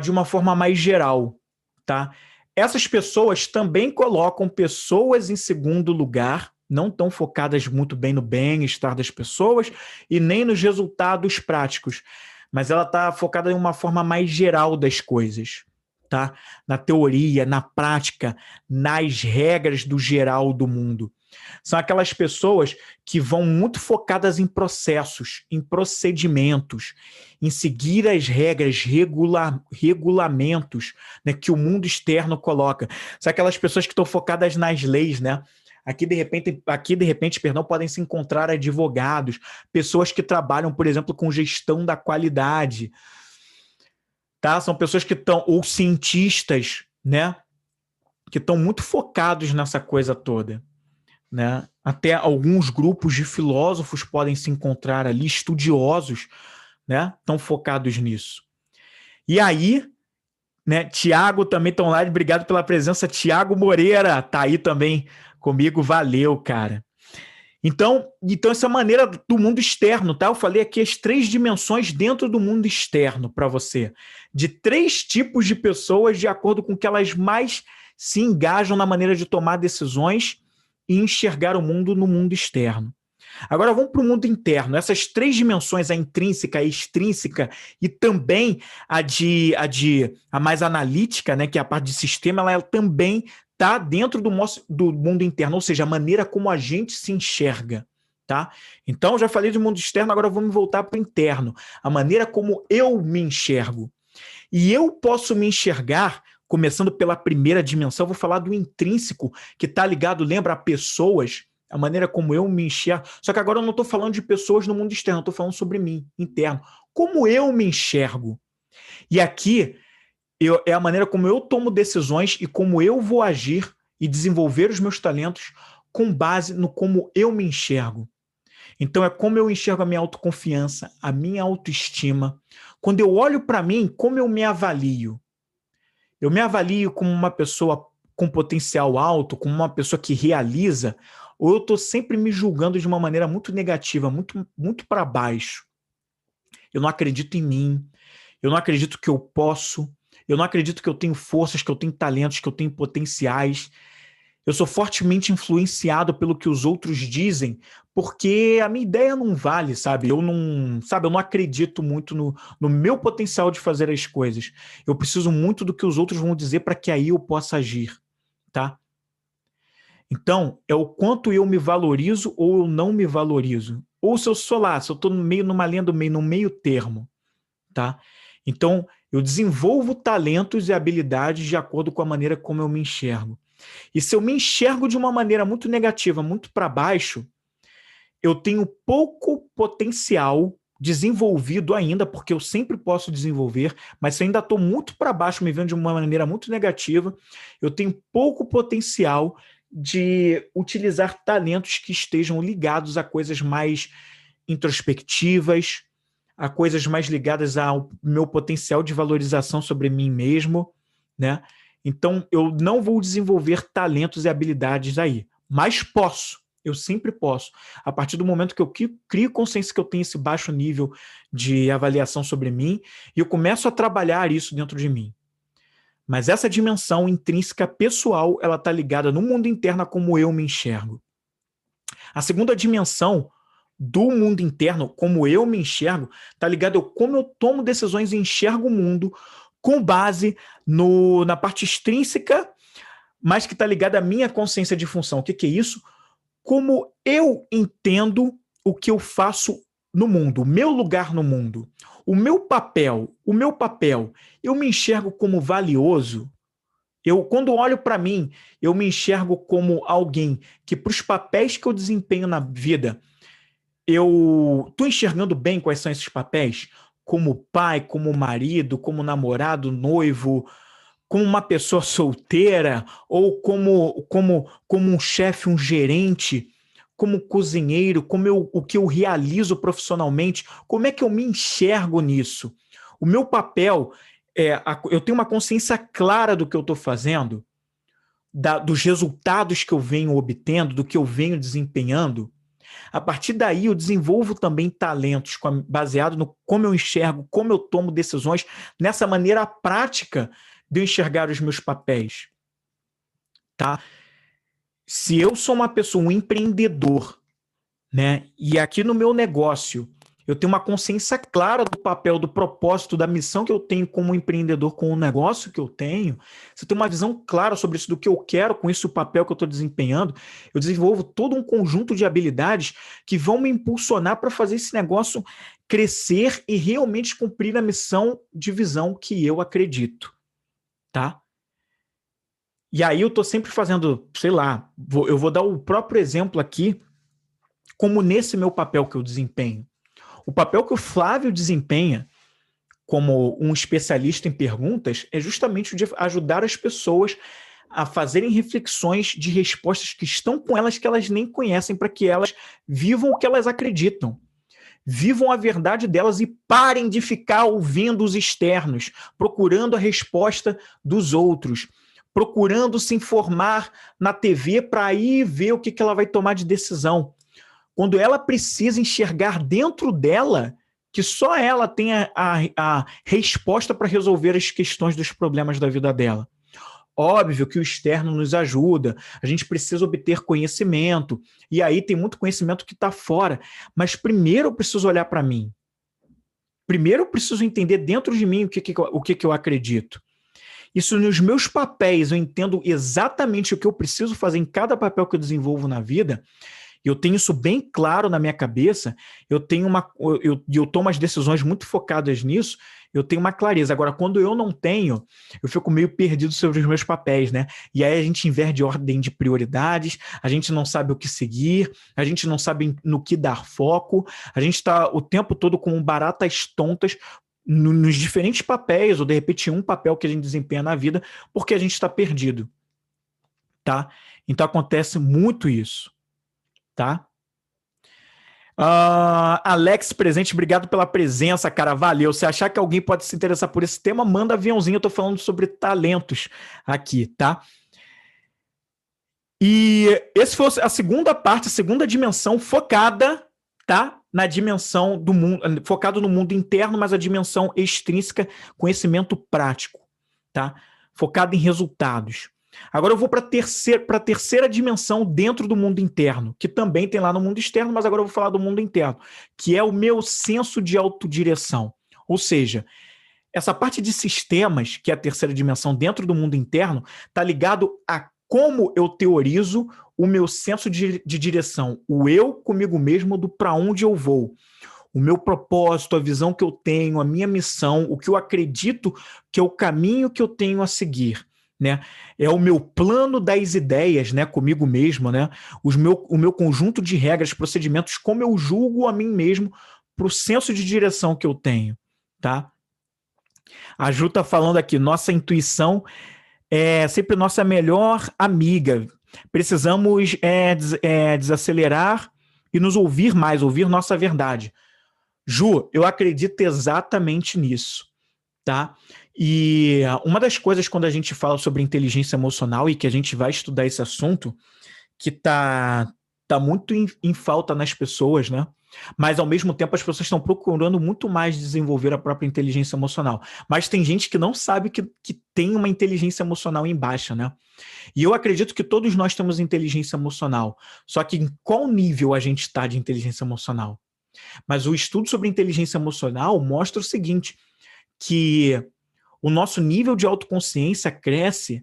de uma forma mais geral. tá? Essas pessoas também colocam pessoas em segundo lugar, não estão focadas muito bem no bem-estar das pessoas e nem nos resultados práticos, mas ela está focada em uma forma mais geral das coisas, tá? Na teoria, na prática, nas regras do geral do mundo. São aquelas pessoas que vão muito focadas em processos, em procedimentos, em seguir as regras, regulamentos, né, que o mundo externo coloca. São aquelas pessoas que estão focadas nas leis, né? Aqui, de repente, podem se encontrar advogados, pessoas que trabalham, por exemplo, com gestão da qualidade, tá? São pessoas que estão, ou cientistas, né? Que estão muito focados nessa coisa toda, né? Até alguns grupos de filósofos podem se encontrar ali, estudiosos, né? Estão focados nisso. E aí, né? Tiago também está online, obrigado pela presença. Tiago Moreira tá aí também comigo, valeu, cara. Então, essa maneira do mundo externo, tá? Eu falei aqui as 3 dimensões dentro do mundo externo para você, de 3 tipos de pessoas de acordo com que elas mais se engajam na maneira de tomar decisões e enxergar o mundo no mundo externo. Agora vamos para o mundo interno. Essas 3 dimensões, a intrínseca, a extrínseca e também a mais analítica, né, que é a parte de sistema, ela também está dentro do mundo interno, ou seja, a maneira como a gente se enxerga. Tá? Então, já falei do mundo externo, agora vamos voltar para o interno. A maneira como eu me enxergo. E eu posso me enxergar, começando pela primeira dimensão, vou falar do intrínseco, que está ligado, lembra, a pessoas, a maneira como eu me enxergo. Só que agora eu não estou falando de pessoas no mundo externo, eu estou falando sobre mim, interno. Como eu me enxergo. E aqui é a maneira como eu tomo decisões e como eu vou agir e desenvolver os meus talentos com base no como eu me enxergo. Então é como eu enxergo a minha autoconfiança, a minha autoestima. Quando eu olho para mim, como eu me avalio? Eu me avalio como uma pessoa com potencial alto, como uma pessoa que realiza, ou eu estou sempre me julgando de uma maneira muito negativa, muito para baixo? Eu não acredito em mim, eu não acredito que eu posso, eu não acredito que eu tenho forças, que eu tenho talentos, que eu tenho potenciais. Eu sou fortemente influenciado pelo que os outros dizem, porque a minha ideia não vale, sabe? Eu não acredito muito no meu potencial de fazer as coisas. Eu preciso muito do que os outros vão dizer para que aí eu possa agir, tá? Então, é o quanto eu me valorizo ou eu não me valorizo. Ou se eu sou lá, se eu estou numa linha do meio, no meio termo, tá? Então, eu desenvolvo talentos e habilidades de acordo com a maneira como eu me enxergo. E se eu me enxergo de uma maneira muito negativa, muito para baixo, eu tenho pouco potencial desenvolvido ainda, porque eu sempre posso desenvolver, mas se eu ainda estou muito para baixo, me vendo de uma maneira muito negativa, eu tenho pouco potencial de utilizar talentos que estejam ligados a coisas mais introspectivas, a coisas mais ligadas ao meu potencial de valorização sobre mim mesmo, né? Então, eu não vou desenvolver talentos e habilidades aí, mas eu sempre posso. A partir do momento que eu crio consciência que eu tenho esse baixo nível de avaliação sobre mim, e eu começo a trabalhar isso dentro de mim. Mas essa dimensão intrínseca pessoal, ela está ligada no mundo interno a como eu me enxergo. A segunda dimensão do mundo interno, como eu me enxergo, está ligado a como eu tomo decisões e enxergo o mundo com base na parte extrínseca, mas que está ligada à minha consciência de função. O que é isso? Como eu entendo o que eu faço no mundo, o meu lugar no mundo, o meu papel, eu me enxergo como valioso. Quando olho para mim, eu me enxergo como alguém que, para os papéis que eu desempenho na vida, eu estou enxergando bem quais são esses papéis? Como pai, como marido, como namorado, noivo, como uma pessoa solteira, ou como um chefe, um gerente, como cozinheiro, o que eu realizo profissionalmente, como é que eu me enxergo nisso? O meu papel, eu tenho uma consciência clara do que eu estou fazendo, dos resultados que eu venho obtendo, do que eu venho desempenhando. A partir daí, eu desenvolvo também talentos baseado no como eu enxergo, como eu tomo decisões, nessa maneira prática de eu enxergar os meus papéis, tá? Se eu sou uma pessoa, um empreendedor, né, e aqui no meu negócio eu tenho uma consciência clara do papel, do propósito, da missão que eu tenho como empreendedor, com o negócio que eu tenho, se eu tenho uma visão clara sobre isso, do que eu quero com isso, o papel que eu estou desempenhando, eu desenvolvo todo um conjunto de habilidades que vão me impulsionar para fazer esse negócio crescer e realmente cumprir a missão de visão que eu acredito, tá? E aí eu estou sempre fazendo, sei lá, eu vou dar o próprio exemplo aqui, como nesse meu papel que eu desempenho. O papel que o Flávio desempenha como um especialista em perguntas é justamente o de ajudar as pessoas a fazerem reflexões de respostas que estão com elas, que elas nem conhecem, para que elas vivam o que elas acreditam. Vivam a verdade delas e parem de ficar ouvindo os externos, procurando a resposta dos outros, procurando se informar na TV para ir ver o que ela vai tomar de decisão. Quando ela precisa enxergar dentro dela que só ela tem a resposta para resolver as questões dos problemas da vida dela. Óbvio que o externo nos ajuda, a gente precisa obter conhecimento, e aí tem muito conhecimento que está fora, mas primeiro eu preciso olhar para mim. Primeiro eu preciso entender dentro de mim o que eu acredito. Isso nos meus papéis, eu entendo exatamente o que eu preciso fazer em cada papel que eu desenvolvo na vida. Eu tenho isso bem claro na minha cabeça, eu tomo as decisões muito focadas nisso, eu tenho uma clareza. Agora, quando eu não tenho, eu fico meio perdido sobre os meus papéis, né? E aí a gente inverte ordem de prioridades, a gente não sabe o que seguir, a gente não sabe no que dar foco, a gente está o tempo todo com baratas tontas nos diferentes papéis, ou de repente um papel que a gente desempenha na vida, porque a gente está perdido, tá? Então acontece muito isso. Tá? Alex presente, obrigado pela presença, cara, valeu. Se achar que alguém pode se interessar por esse tema, manda aviãozinho, eu tô falando sobre talentos aqui, tá? E esse foi a segunda parte, a segunda dimensão focada, tá? Na dimensão do mundo, focado no mundo interno, mas a dimensão extrínseca, conhecimento prático, tá? Focado em resultados. Agora eu vou para a terceira dimensão dentro do mundo interno, que também tem lá no mundo externo, mas agora eu vou falar do mundo interno, que é o meu senso de autodireção. Ou seja, essa parte de sistemas, que é a terceira dimensão dentro do mundo interno, está ligado a como eu teorizo o meu senso de direção, o eu comigo mesmo do para onde eu vou. O meu propósito, a visão que eu tenho, a minha missão, o que eu acredito que é o caminho que eu tenho a seguir. Né? É o meu plano das ideias, né, comigo mesmo, né? O meu conjunto de regras, procedimentos, como eu julgo a mim mesmo para o senso de direção que eu tenho, tá? A Ju tá falando aqui, nossa intuição é sempre nossa melhor amiga. Precisamos desacelerar e nos ouvir mais, ouvir nossa verdade. Ju, eu acredito exatamente nisso, tá? E uma das coisas quando a gente fala sobre inteligência emocional e que a gente vai estudar esse assunto, que tá muito em falta nas pessoas, né? Mas ao mesmo tempo as pessoas estão procurando muito mais desenvolver a própria inteligência emocional. Mas tem gente que não sabe que tem uma inteligência emocional em baixa, né? E eu acredito que todos nós temos inteligência emocional. Só que em qual nível a gente está de inteligência emocional? Mas o estudo sobre inteligência emocional mostra o seguinte, que o nosso nível de autoconsciência cresce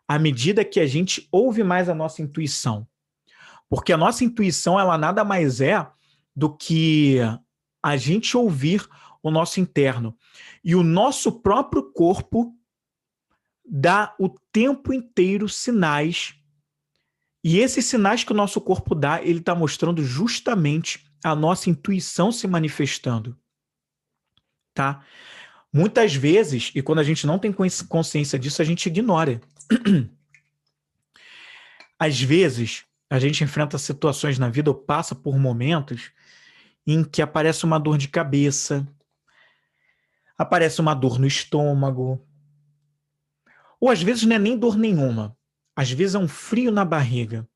à medida que a gente ouve mais a nossa intuição. Porque a nossa intuição, ela nada mais é do que a gente ouvir o nosso interno. E o nosso próprio corpo dá o tempo inteiro sinais. E esses sinais que o nosso corpo dá, ele está mostrando justamente a nossa intuição se manifestando. Tá? Muitas vezes, e quando a gente não tem consciência disso, a gente ignora. Às vezes, a gente enfrenta situações na vida ou passa por momentos em que aparece uma dor de cabeça, aparece uma dor no estômago, ou às vezes não é nem dor nenhuma, às vezes é um frio na barriga,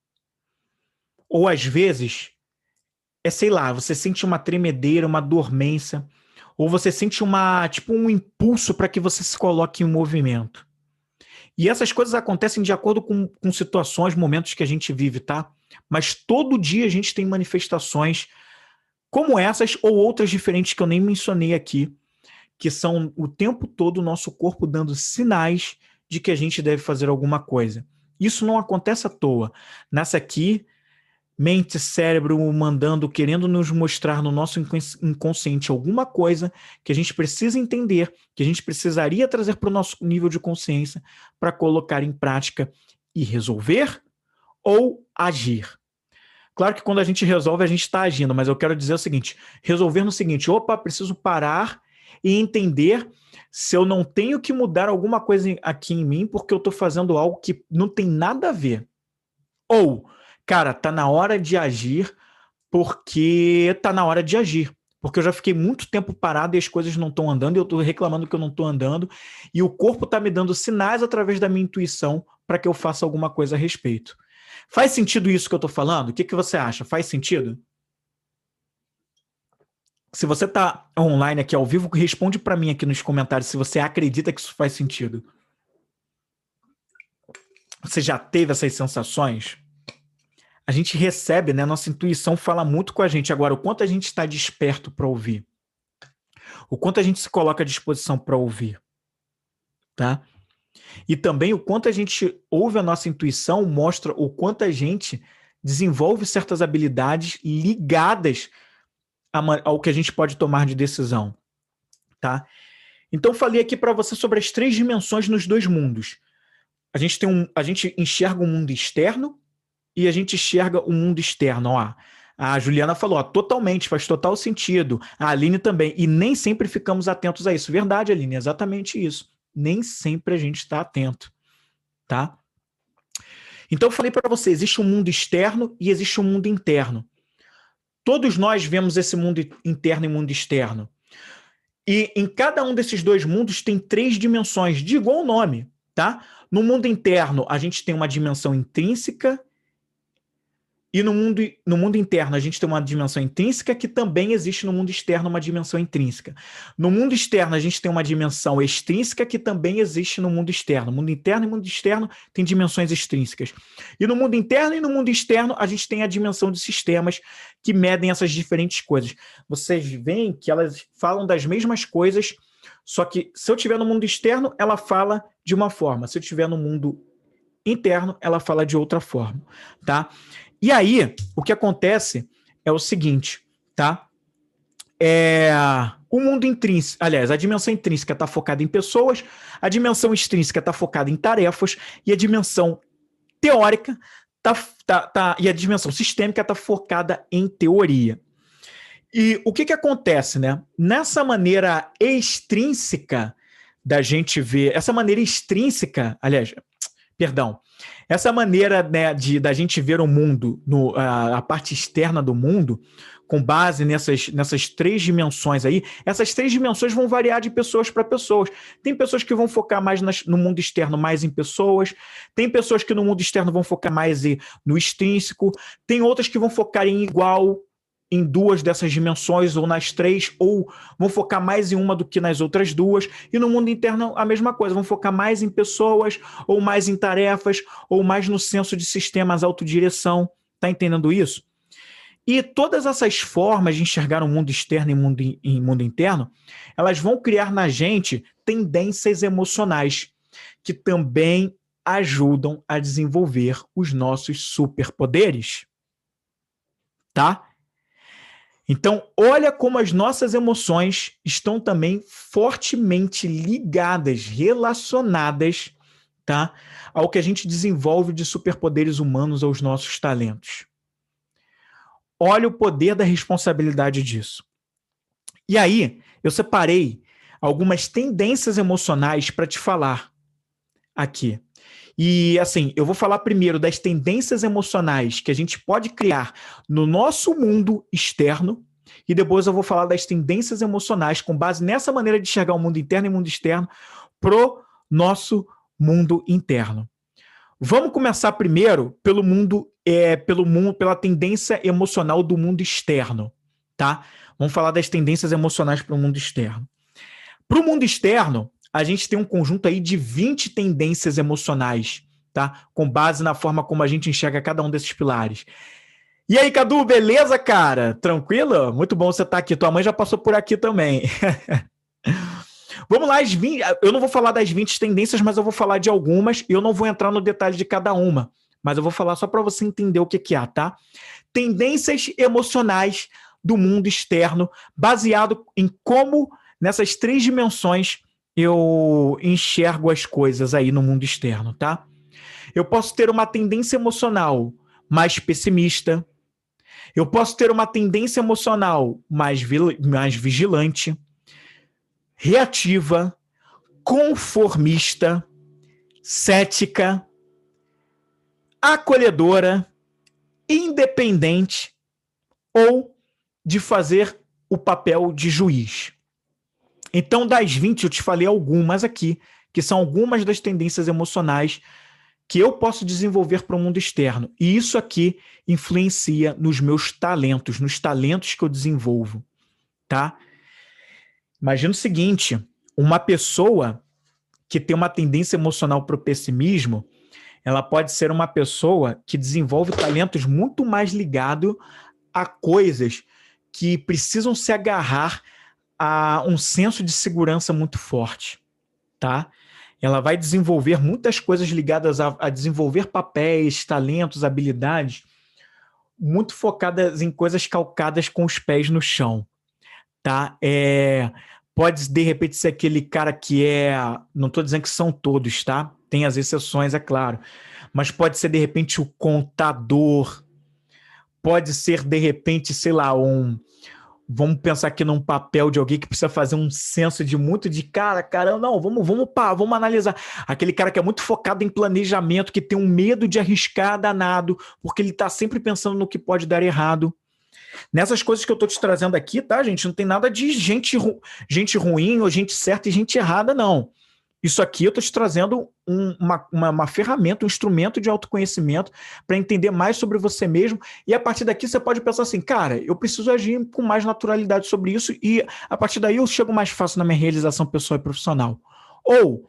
ou às vezes é, sei lá, você sente uma tremedeira, uma dormência, ou você sente tipo um impulso para que você se coloque em movimento. E essas coisas acontecem de acordo com situações, momentos que a gente vive, tá? Mas todo dia a gente tem manifestações como essas ou outras diferentes que eu nem mencionei aqui, que são o tempo todo o nosso corpo dando sinais de que a gente deve fazer alguma coisa. Isso não acontece à toa. Nasce aqui, mente, cérebro mandando, querendo nos mostrar no nosso inconsciente alguma coisa que a gente precisa entender, que a gente precisaria trazer para o nosso nível de consciência para colocar em prática e resolver ou agir. Claro que quando a gente resolve, a gente está agindo, mas eu quero dizer o seguinte, resolver no seguinte, opa, preciso parar e entender se eu não tenho que mudar alguma coisa aqui em mim porque eu estou fazendo algo que não tem nada a ver. Ou, cara, tá na hora de agir porque tá na hora de agir. Porque eu já fiquei muito tempo parado e as coisas não estão andando e eu estou reclamando que eu não estou andando e o corpo está me dando sinais através da minha intuição para que eu faça alguma coisa a respeito. Faz sentido isso que eu estou falando? O que você acha? Faz sentido? Se você está online aqui ao vivo, responde para mim aqui nos comentários se você acredita que isso faz sentido. Você já teve essas sensações? A gente recebe, né? Nossa intuição fala muito com a gente. Agora, o quanto a gente está desperto para ouvir? O quanto a gente se coloca à disposição para ouvir? Tá? E também o quanto a gente ouve a nossa intuição mostra o quanto a gente desenvolve certas habilidades ligadas ao que a gente pode tomar de decisão. Tá? Então, falei aqui para você sobre as 3 dimensões nos 2 mundos. A gente enxerga o mundo externo e a gente enxerga o mundo externo. Ó, a Juliana falou, ó, totalmente, faz total sentido. A Aline também. E nem sempre ficamos atentos a isso. Verdade, Aline, exatamente isso. Nem sempre a gente está atento. Tá? Então, eu falei para você, existe um mundo externo e existe um mundo interno. Todos nós vemos esse mundo interno e mundo externo. E em cada um desses 2 mundos tem 3 dimensões, de igual nome. Tá? No mundo interno, a gente tem uma dimensão intrínseca e no mundo interno a gente tem uma dimensão intrínseca que também existe no mundo externo uma dimensão intrínseca. No mundo externo a gente tem uma dimensão extrínseca que também existe no mundo externo. Mundo interno e mundo externo tem dimensões extrínsecas. E no mundo interno e no mundo externo a gente tem a dimensão de sistemas que medem essas diferentes coisas. Vocês veem que elas falam das mesmas coisas, só que se eu estiver no mundo externo, ela fala de uma forma. Se eu estiver no mundo interno, ela fala de outra forma, tá? E aí, o que acontece é o seguinte, tá? O mundo intrínseco, aliás, a dimensão intrínseca está focada em pessoas, a dimensão extrínseca está focada em tarefas e a dimensão teórica e a dimensão sistêmica está focada em teoria. E o que acontece, né? Nessa maneira extrínseca da gente ver, essa maneira extrínseca, aliás, perdão, essa maneira, né, da gente ver o mundo, a parte externa do mundo, com base nessas 3 dimensões aí, essas 3 dimensões vão variar de pessoas para pessoas. Tem pessoas que vão focar mais no mundo externo, mais em pessoas, tem pessoas que no mundo externo vão focar mais no extrínseco, tem outras que vão focar em igual em 2 dessas dimensões, ou nas 3, ou vão focar mais em uma do que nas outras 2, e no mundo interno a mesma coisa, vão focar mais em pessoas, ou mais em tarefas, ou mais no senso de sistemas, autodireção. Tá entendendo isso? E todas essas formas de enxergar o mundo externo e mundo interno, elas vão criar na gente tendências emocionais, que também ajudam a desenvolver os nossos superpoderes. Tá? Então, olha como as nossas emoções estão também fortemente ligadas, relacionadas, tá, ao que a gente desenvolve de superpoderes humanos aos nossos talentos. Olha o poder da responsabilidade disso. E aí, eu separei algumas tendências emocionais para te falar aqui. E, assim, eu vou falar primeiro das tendências emocionais que a gente pode criar no nosso mundo externo, e depois eu vou falar das tendências emocionais com base nessa maneira de enxergar o mundo interno e o mundo externo pro nosso mundo interno. Vamos começar primeiro pela tendência emocional do mundo externo, tá? Vamos falar das tendências emocionais para o mundo externo. Para o mundo externo, a gente tem um conjunto aí de 20 tendências emocionais, tá? Com base na forma como a gente enxerga cada um desses pilares. E aí, Cadu, beleza, cara? Tranquilo? Muito bom você estar aqui. Tua mãe já passou por aqui também. Vamos lá, as 20, eu não vou falar das 20 tendências, mas eu vou falar de algumas e eu não vou entrar no detalhe de cada uma, mas eu vou falar só para você entender o que há, tá? Tendências emocionais do mundo externo, baseado em como, nessas 3 dimensões, eu enxergo as coisas aí no mundo externo, tá? Eu posso ter uma tendência emocional mais pessimista, eu posso ter uma tendência emocional mais vigilante, reativa, conformista, cética, acolhedora, independente ou de fazer o papel de juiz. Então, das 20, eu te falei algumas aqui, que são algumas das tendências emocionais que eu posso desenvolver para o mundo externo. E isso aqui influencia nos meus talentos, nos talentos que eu desenvolvo, tá? Imagina o seguinte, uma pessoa que tem uma tendência emocional para o pessimismo, ela pode ser uma pessoa que desenvolve talentos muito mais ligados a coisas que precisam se agarrar a um senso de segurança muito forte, tá? Ela vai desenvolver muitas coisas ligadas a desenvolver papéis, talentos, habilidades, muito focadas em coisas calcadas com os pés no chão, tá? Pode, de repente, ser aquele cara que não estou dizendo que são todos, tá? Tem as exceções, é claro. Mas pode ser, de repente, o contador. Pode ser, de repente, sei lá, vamos pensar aqui num papel de alguém que precisa fazer um senso de cara, não, vamos analisar. Aquele cara que é muito focado em planejamento, que tem um medo de arriscar danado, porque ele está sempre pensando no que pode dar errado. Nessas coisas que eu estou te trazendo aqui, tá, gente? Não tem nada de gente ruim ou gente certa e gente errada, não. Isso aqui eu estou te trazendo uma ferramenta, um instrumento de autoconhecimento para entender mais sobre você mesmo. E a partir daqui você pode pensar assim, cara, eu preciso agir com mais naturalidade sobre isso e a partir daí eu chego mais fácil na minha realização pessoal e profissional. Ou,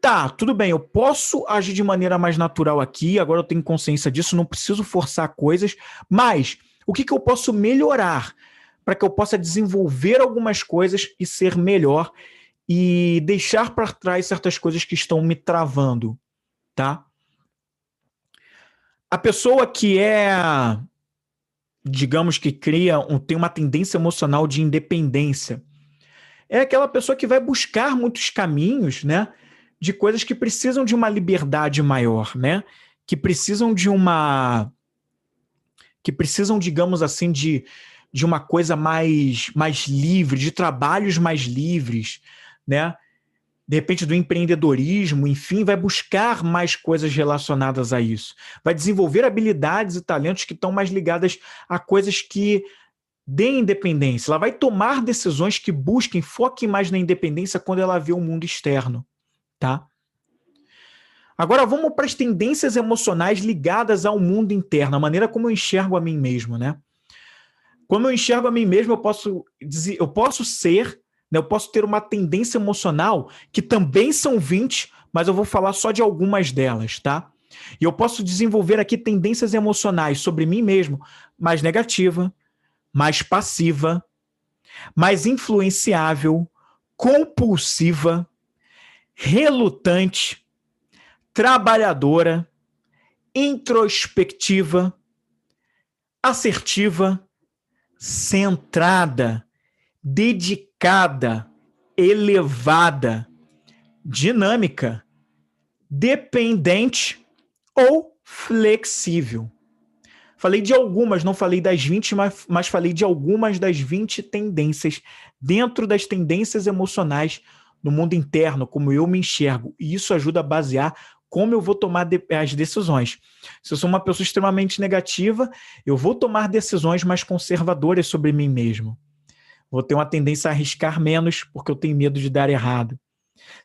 tá, tudo bem, eu posso agir de maneira mais natural aqui, agora eu tenho consciência disso, não preciso forçar coisas, mas o que eu posso melhorar para que eu possa desenvolver algumas coisas e ser melhor e deixar para trás certas coisas que estão me travando, tá? A pessoa que digamos que tem uma tendência emocional de independência, é aquela pessoa que vai buscar muitos caminhos, né, de coisas que precisam de uma liberdade maior, né, que precisam, digamos assim, de uma coisa mais livre, de trabalhos mais livres, né? De repente do empreendedorismo, enfim, vai buscar mais coisas relacionadas a isso. Vai desenvolver habilidades e talentos que estão mais ligadas a coisas que deem independência. Ela vai tomar decisões que busquem, foquem mais na independência quando ela vê o mundo externo, tá? Agora vamos para as tendências emocionais ligadas ao mundo interno, a maneira como eu enxergo a mim mesmo, né? Como eu enxergo a mim mesmo, eu posso ter uma tendência emocional que também são 20, mas eu vou falar só de algumas delas, tá? E eu posso desenvolver aqui tendências emocionais sobre mim mesmo, mais negativa, mais passiva, mais influenciável, compulsiva, relutante, trabalhadora, introspectiva, assertiva, centrada, dedicada, elevada, dinâmica, dependente ou flexível. Falei de algumas, não falei das 20, mas falei de algumas das 20 tendências dentro das tendências emocionais no mundo interno, como eu me enxergo. E isso ajuda a basear como eu vou tomar as decisões. Se eu sou uma pessoa extremamente negativa, eu vou tomar decisões mais conservadoras sobre mim mesmo. Vou ter uma tendência a arriscar menos porque eu tenho medo de dar errado.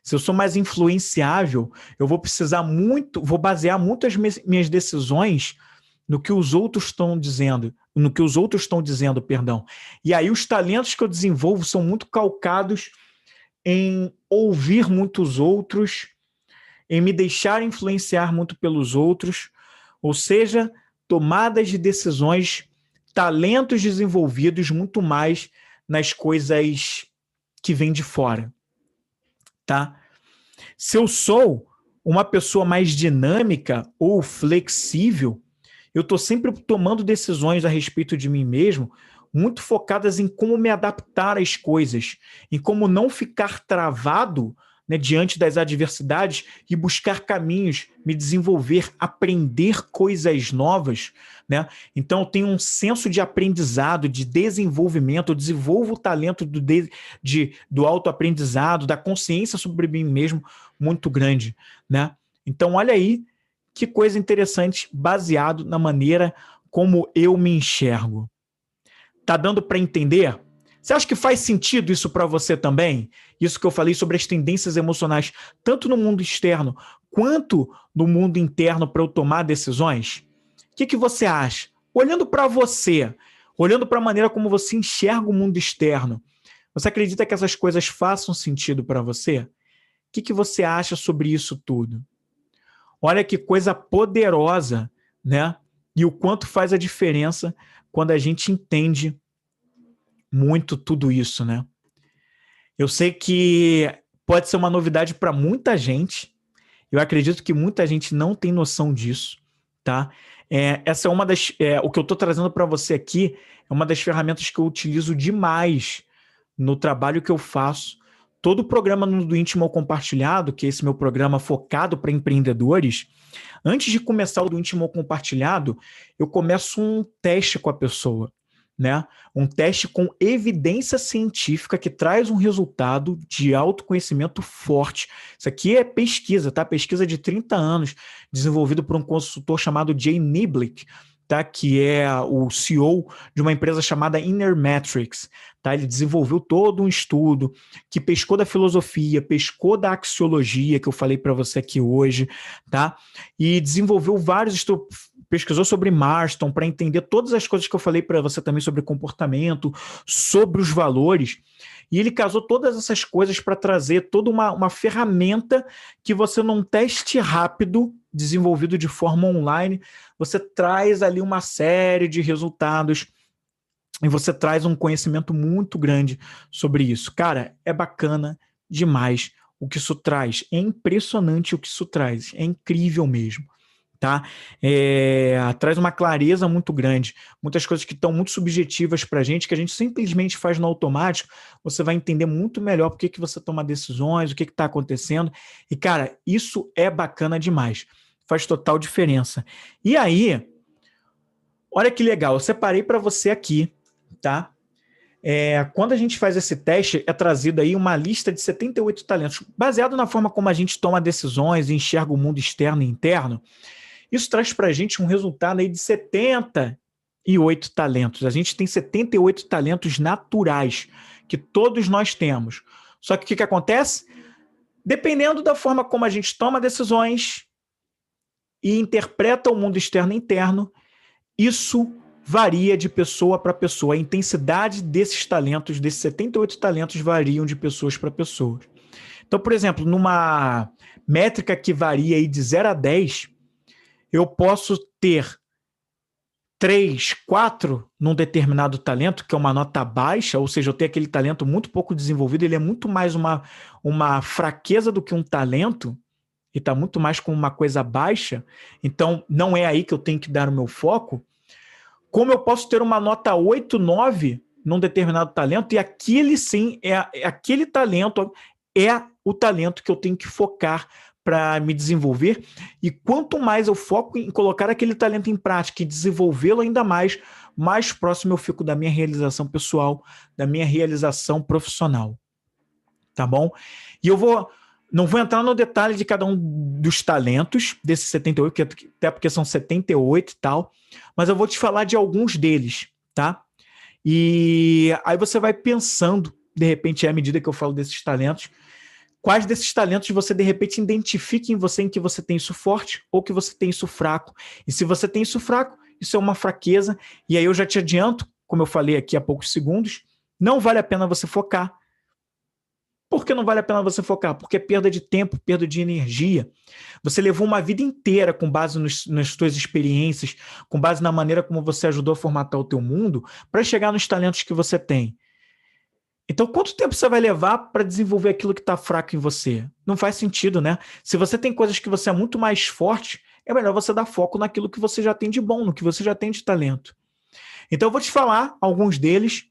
Se eu sou mais influenciável, eu vou basear muito as minhas decisões no que os outros estão dizendo, perdão. E aí os talentos que eu desenvolvo são muito calcados em ouvir muitos outros, em me deixar influenciar muito pelos outros, ou seja, tomadas de decisões, talentos desenvolvidos muito mais nas coisas que vêm de fora, tá? Se eu sou uma pessoa mais dinâmica ou flexível, eu estou sempre tomando decisões a respeito de mim mesmo, muito focadas em como me adaptar às coisas, em como não ficar travado, né, diante das adversidades e buscar caminhos, me desenvolver, aprender coisas novas, né? Então eu tenho um senso de aprendizado, de desenvolvimento, eu desenvolvo o talento do autoaprendizado, da consciência sobre mim mesmo muito grande, né? Então olha aí que coisa interessante, baseado na maneira como eu me enxergo. Tá dando para entender? Você acha que faz sentido isso para você também? Isso que eu falei sobre as tendências emocionais, tanto no mundo externo quanto no mundo interno para eu tomar decisões? O que você acha? Olhando para você, olhando para a maneira como você enxerga o mundo externo, você acredita que essas coisas façam sentido para você? O que você acha sobre isso tudo? Olha que coisa poderosa, né? E o quanto faz a diferença quando a gente entende muito tudo isso, né? Eu sei que pode ser uma novidade para muita gente. Eu acredito que muita gente não tem noção disso, tá? Essa é uma das... o que eu estou trazendo para você aqui é uma das ferramentas que eu utilizo demais no trabalho que eu faço. Todo o programa do Íntimo ao Compartilhado, que é esse meu programa focado para empreendedores, antes de começar o do Íntimo ao Compartilhado, eu começo um teste com a pessoa, né? Um teste com evidência científica que traz um resultado de autoconhecimento forte. Isso aqui é pesquisa, tá? Pesquisa de 30 anos, desenvolvido por um consultor chamado Jay Niblick, tá? Que é o CEO de uma empresa chamada Inner Metrics. Tá? Ele desenvolveu todo um estudo que pescou da filosofia, pescou da axiologia, que eu falei para você aqui hoje, tá? E desenvolveu vários estudos, pesquisou sobre Marston para entender todas as coisas que eu falei para você também sobre comportamento, sobre os valores. E ele casou todas essas coisas para trazer toda uma ferramenta que você, num teste rápido, desenvolvido de forma online, você traz ali uma série de resultados e você traz um conhecimento muito grande sobre isso. Cara, é bacana demais o que isso traz. É impressionante o que isso traz. É incrível mesmo. Tá? Traz uma clareza muito grande. Muitas coisas que estão muito subjetivas para a gente, que a gente simplesmente faz no automático, você vai entender muito melhor por que você toma decisões, o que está acontecendo. E, cara, isso é bacana demais. Faz total diferença. E aí, olha que legal, eu separei para você aqui, tá? Quando a gente faz esse teste, é trazido aí uma lista de 78 talentos. Baseado na forma como a gente toma decisões e enxerga o mundo externo e interno, isso traz para a gente um resultado aí de 78 talentos. A gente tem 78 talentos naturais, que todos nós temos. Só que o que acontece? Dependendo da forma como a gente toma decisões e interpreta o mundo externo e interno, isso varia de pessoa para pessoa. A intensidade desses talentos, desses 78 talentos, variam de pessoas para pessoas. Então, por exemplo, numa métrica que varia aí de 0 a 10, eu posso ter 3, 4 num determinado talento, que é uma nota baixa, ou seja, eu tenho aquele talento muito pouco desenvolvido, ele é muito mais uma fraqueza do que um talento, e está muito mais com uma coisa baixa, então não é aí que eu tenho que dar o meu foco. Como eu posso ter uma nota 8, 9 num determinado talento, e aquele sim, aquele talento é o talento que eu tenho que focar para me desenvolver, e quanto mais eu foco em colocar aquele talento em prática e desenvolvê-lo ainda mais, mais próximo eu fico da minha realização pessoal, da minha realização profissional. Tá bom? E não vou entrar no detalhe de cada um dos talentos, desses 78, até porque são 78 e tal, mas eu vou te falar de alguns deles, tá? E aí você vai pensando, de repente, à medida que eu falo desses talentos, quais desses talentos você, de repente, identifica em você em que você tem isso forte ou que você tem isso fraco. E se você tem isso fraco, isso é uma fraqueza. E aí eu já te adianto, como eu falei aqui há poucos segundos, não vale a pena você focar. Por que não vale a pena você focar? Porque é perda de tempo, perda de energia. Você levou uma vida inteira com base nas suas experiências, com base na maneira como você ajudou a formatar o teu mundo, para chegar nos talentos que você tem. Então, quanto tempo você vai levar para desenvolver aquilo que está fraco em você? Não faz sentido, né? Se você tem coisas que você é muito mais forte, é melhor você dar foco naquilo que você já tem de bom, no que você já tem de talento. Então, eu vou te falar alguns deles.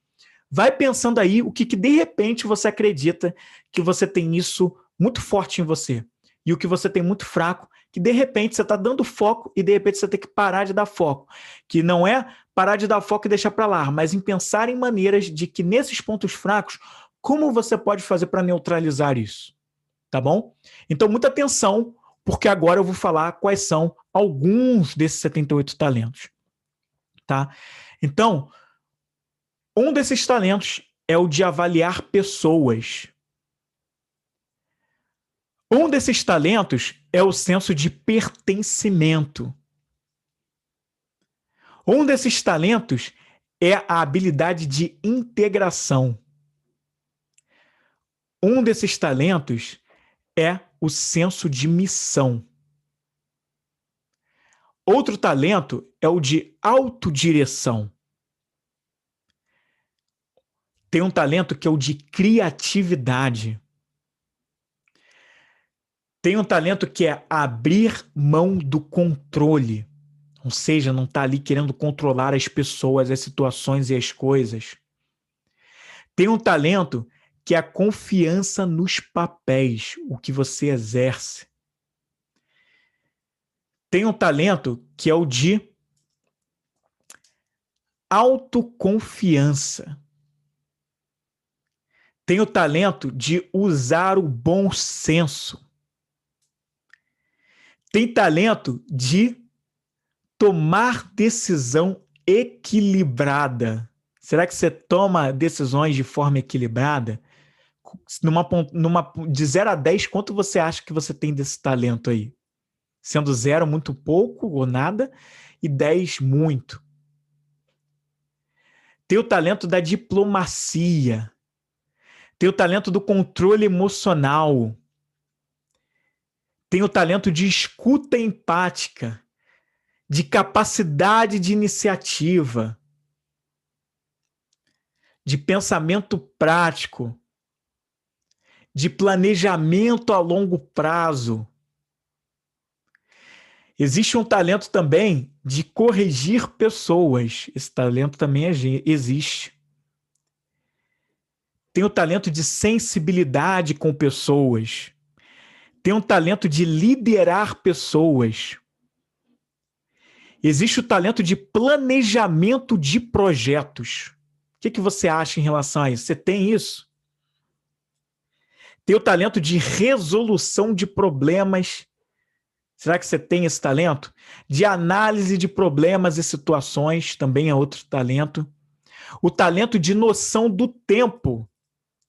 Vai pensando aí o que de repente você acredita que você tem isso muito forte em você. E o que você tem muito fraco, que de repente você está dando foco e de repente você tem que parar de dar foco. Que não é parar de dar foco e deixar para lá, mas em pensar em maneiras de que nesses pontos fracos, como você pode fazer para neutralizar isso? Tá bom? Então, muita atenção, porque agora eu vou falar quais são alguns desses 78 talentos. Tá? Então, um desses talentos é o de avaliar pessoas. Um desses talentos é o senso de pertencimento. Um desses talentos é a habilidade de integração. Um desses talentos é o senso de missão. Outro talento é o de autodireção. Tem um talento que é o de criatividade. Tem um talento que é abrir mão do controle. Ou seja, não está ali querendo controlar as pessoas, as situações e as coisas. Tem um talento que é a confiança nos papéis, o que você exerce. Tem um talento que é o de autoconfiança. Tem o talento de usar o bom senso. Tem talento de tomar decisão equilibrada. Será que você toma decisões de forma equilibrada? De 0 a 10, quanto você acha que você tem desse talento aí? Sendo 0 muito pouco ou nada, e 10 muito. Tem o talento da diplomacia. Tem o talento do controle emocional. Tem o talento de escuta empática, de capacidade de iniciativa, de pensamento prático, de planejamento a longo prazo. Existe um talento também de corrigir pessoas. Esse talento também existe. Tem o talento de sensibilidade com pessoas. Tem um talento de liderar pessoas. Existe o talento de planejamento de projetos. O que você acha em relação a isso? Você tem isso? Tem o talento de resolução de problemas. Será que você tem esse talento? De análise de problemas e situações, também é outro talento. O talento de noção do tempo.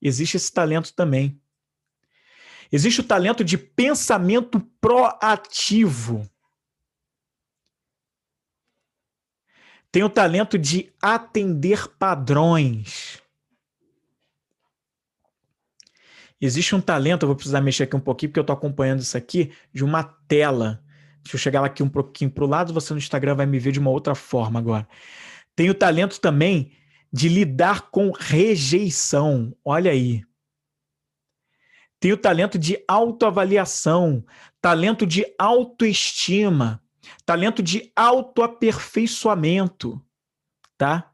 Existe esse talento também. Existe o talento de pensamento proativo. Tem o talento de atender padrões. Existe um talento, eu vou precisar mexer aqui um pouquinho, porque eu estou acompanhando isso aqui de uma tela. Deixa eu chegar aqui um pouquinho para o lado, você no Instagram vai me ver de uma outra forma agora. Tem o talento também de lidar com rejeição. Olha aí. Tem o talento de autoavaliação, talento de autoestima, talento de autoaperfeiçoamento, tá?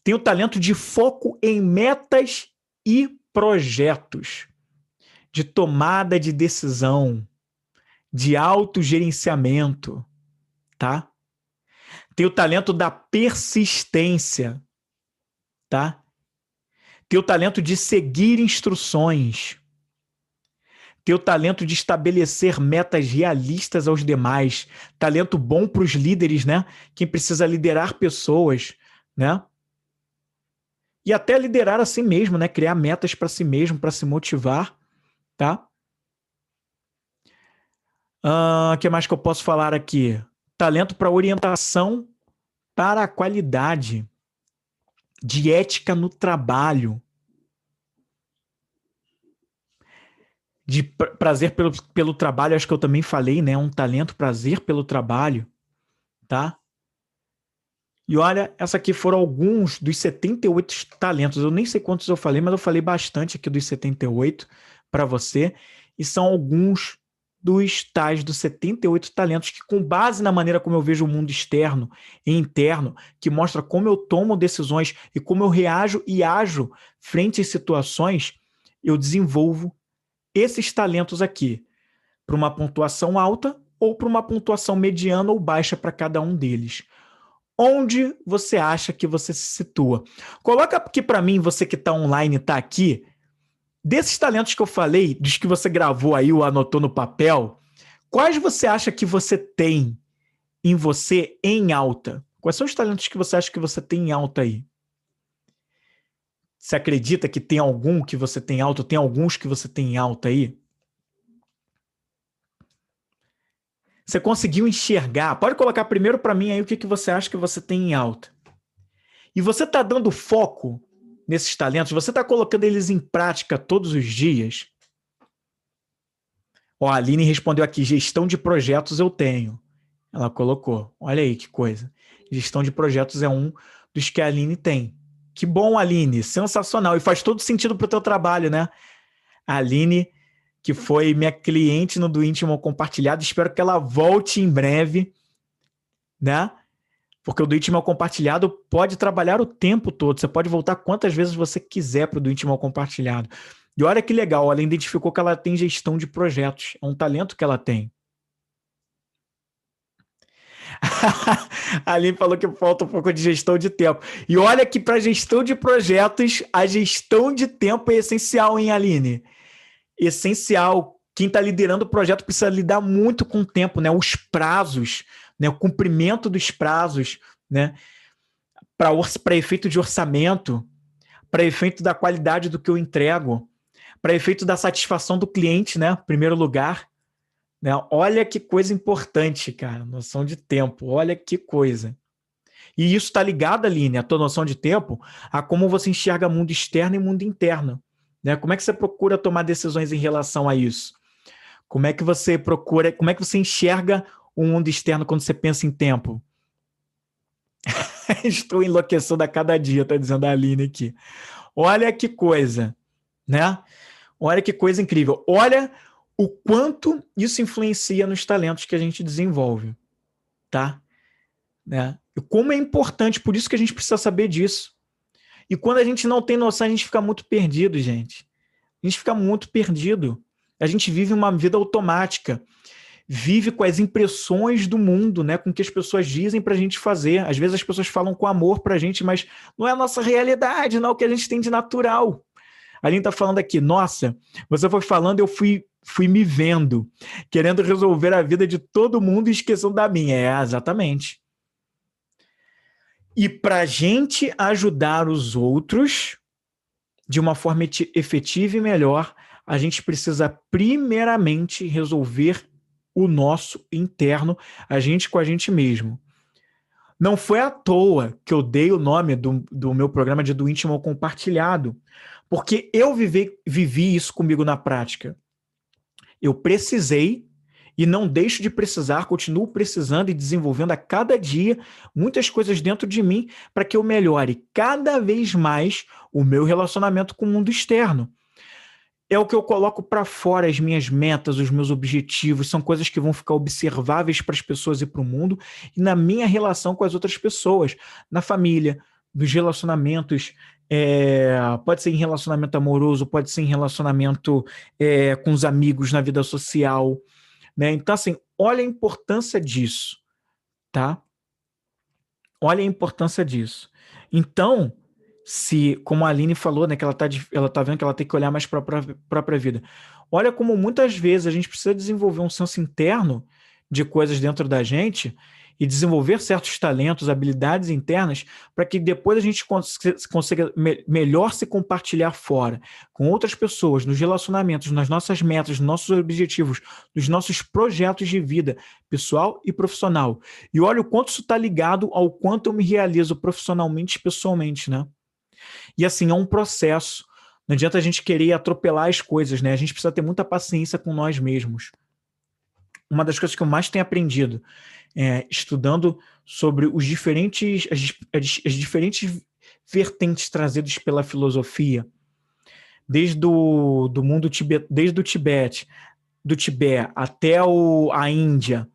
Tem o talento de foco em metas e projetos, de tomada de decisão, de autogerenciamento, tá? Tem o talento da persistência, tá? Tem o talento de seguir instruções. Tem o talento de estabelecer metas realistas aos demais. Talento bom para os líderes, né? Quem precisa liderar pessoas, né? E até liderar a si mesmo, né? Criar metas para si mesmo, para se motivar, tá? O que mais que eu posso falar aqui? Talento para orientação para a qualidade, de ética no trabalho. de prazer pelo trabalho, acho que eu também falei, né? Um talento, prazer pelo trabalho, tá? E olha, essa aqui foram alguns dos 78 talentos. Eu nem sei quantos eu falei, mas eu falei bastante aqui dos 78 para você. E são alguns dos tais dos 78 talentos que, com base na maneira como eu vejo o mundo externo e interno, que mostra como eu tomo decisões e como eu reajo e ajo frente às situações, eu desenvolvo esses talentos aqui para uma pontuação alta ou para uma pontuação mediana ou baixa para cada um deles. Onde você acha que você se situa? Coloca aqui para mim, você que está online, está aqui, desses talentos que eu falei, dos que você gravou aí ou anotou no papel, quais você acha que você tem em você em alta? Quais são os talentos que você acha que você tem em alta aí? Você acredita que tem algum que você tem alta? Tem alguns que você tem em alta aí? Você conseguiu enxergar? Pode colocar primeiro para mim aí o que você acha que você tem em alta. E você está dando foco nesses talentos? Você está colocando eles em prática todos os dias? Ó, a Aline respondeu aqui, gestão de projetos eu tenho. Ela colocou. Olha aí que coisa. Gestão de projetos é um dos que a Aline tem. Que bom, Aline. Sensacional. E faz todo sentido para o teu trabalho, né? A Aline, que foi minha cliente no Do Íntimo Compartilhado, espero que ela volte em breve, né? Porque o Do Íntimo Compartilhado pode trabalhar o tempo todo. Você pode voltar quantas vezes você quiser para o Do Íntimo Compartilhado. E olha que legal, ela identificou que ela tem gestão de projetos. É um talento que ela tem. A Aline falou que falta um pouco de gestão de tempo. E olha que para gestão de projetos, a gestão de tempo é essencial, hein, Aline? Essencial. Quem está liderando o projeto precisa lidar muito com o tempo, né? Os prazos, né? O cumprimento dos prazos, né? Para efeito de orçamento, para efeito da qualidade do que eu entrego, para efeito da satisfação do cliente, né? Em primeiro lugar. Né? Olha que coisa importante, cara. Noção de tempo. Olha que coisa. E isso está ligado, Aline, a tua noção de tempo, a como você enxerga mundo externo e mundo interno. Né? Como é que você procura tomar decisões em relação a isso? Como é que você procura, como é que você enxerga o mundo externo quando você pensa em tempo? Estou enlouquecendo a cada dia, está dizendo a Aline aqui. Olha que coisa, né? Olha que coisa incrível. Olha o quanto isso influencia nos talentos que a gente desenvolve, tá? Né? E como é importante, por isso que a gente precisa saber disso. E quando a gente não tem noção, a gente fica muito perdido, gente. A gente fica muito perdido. A gente vive uma vida automática. Vive com as impressões do mundo, né? Com o que as pessoas dizem para a gente fazer. Às vezes as pessoas falam com amor para a gente, mas não é a nossa realidade, não é o que a gente tem de natural. A Aline está falando aqui, nossa, você foi falando, eu fui me vendo, querendo resolver a vida de todo mundo e esquecendo da minha. É, exatamente. E para a gente ajudar os outros de uma forma efetiva e melhor, a gente precisa primeiramente resolver o nosso interno, a gente com a gente mesmo. Não foi à toa que eu dei o nome do meu programa de Do Íntimo ao Compartilhado, porque eu vivi isso comigo na prática. Eu precisei e não deixo de precisar, continuo precisando e desenvolvendo a cada dia muitas coisas dentro de mim para que eu melhore cada vez mais o meu relacionamento com o mundo externo. É o que eu coloco para fora, as minhas metas, os meus objetivos, são coisas que vão ficar observáveis para as pessoas e para o mundo e na minha relação com as outras pessoas, na família, nos relacionamentos, pode ser em relacionamento amoroso, pode ser em relacionamento com os amigos, na vida social, né? Então, assim, olha a importância disso, tá? Olha a importância disso. Então, se, como a Aline falou, né, que ela tá vendo que ela tem que olhar mais para a própria vida. Olha como muitas vezes a gente precisa desenvolver um senso interno de coisas dentro da gente e desenvolver certos talentos, habilidades internas, para que depois a gente consiga melhor se compartilhar fora, com outras pessoas, nos relacionamentos, nas nossas metas, nos nossos objetivos, nos nossos projetos de vida, pessoal e profissional. E olha o quanto isso está ligado ao quanto eu me realizo profissionalmente e pessoalmente, né? E assim, é um processo, Não adianta a gente querer atropelar as coisas, né? A gente precisa ter muita paciência com nós mesmos. Uma das coisas que eu mais tenho aprendido estudando sobre as diferentes vertentes trazidas pela filosofia, desde do mundo desde o Tibete, do Tibete até a Índia,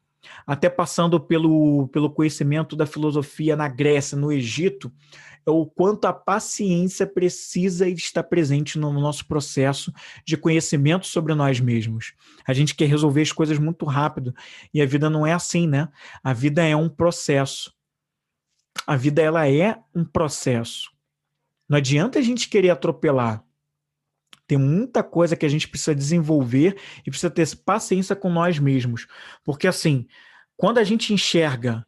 até passando pelo conhecimento da filosofia na Grécia, no Egito, é o quanto a paciência precisa estar presente no nosso processo de conhecimento sobre nós mesmos. A gente quer resolver as coisas muito rápido, e a vida não é assim, né? A vida é um processo. A vida, ela é um processo. Não adianta a gente querer atropelar. Tem muita coisa que a gente precisa desenvolver e precisa ter paciência com nós mesmos. Porque, assim, quando a gente enxerga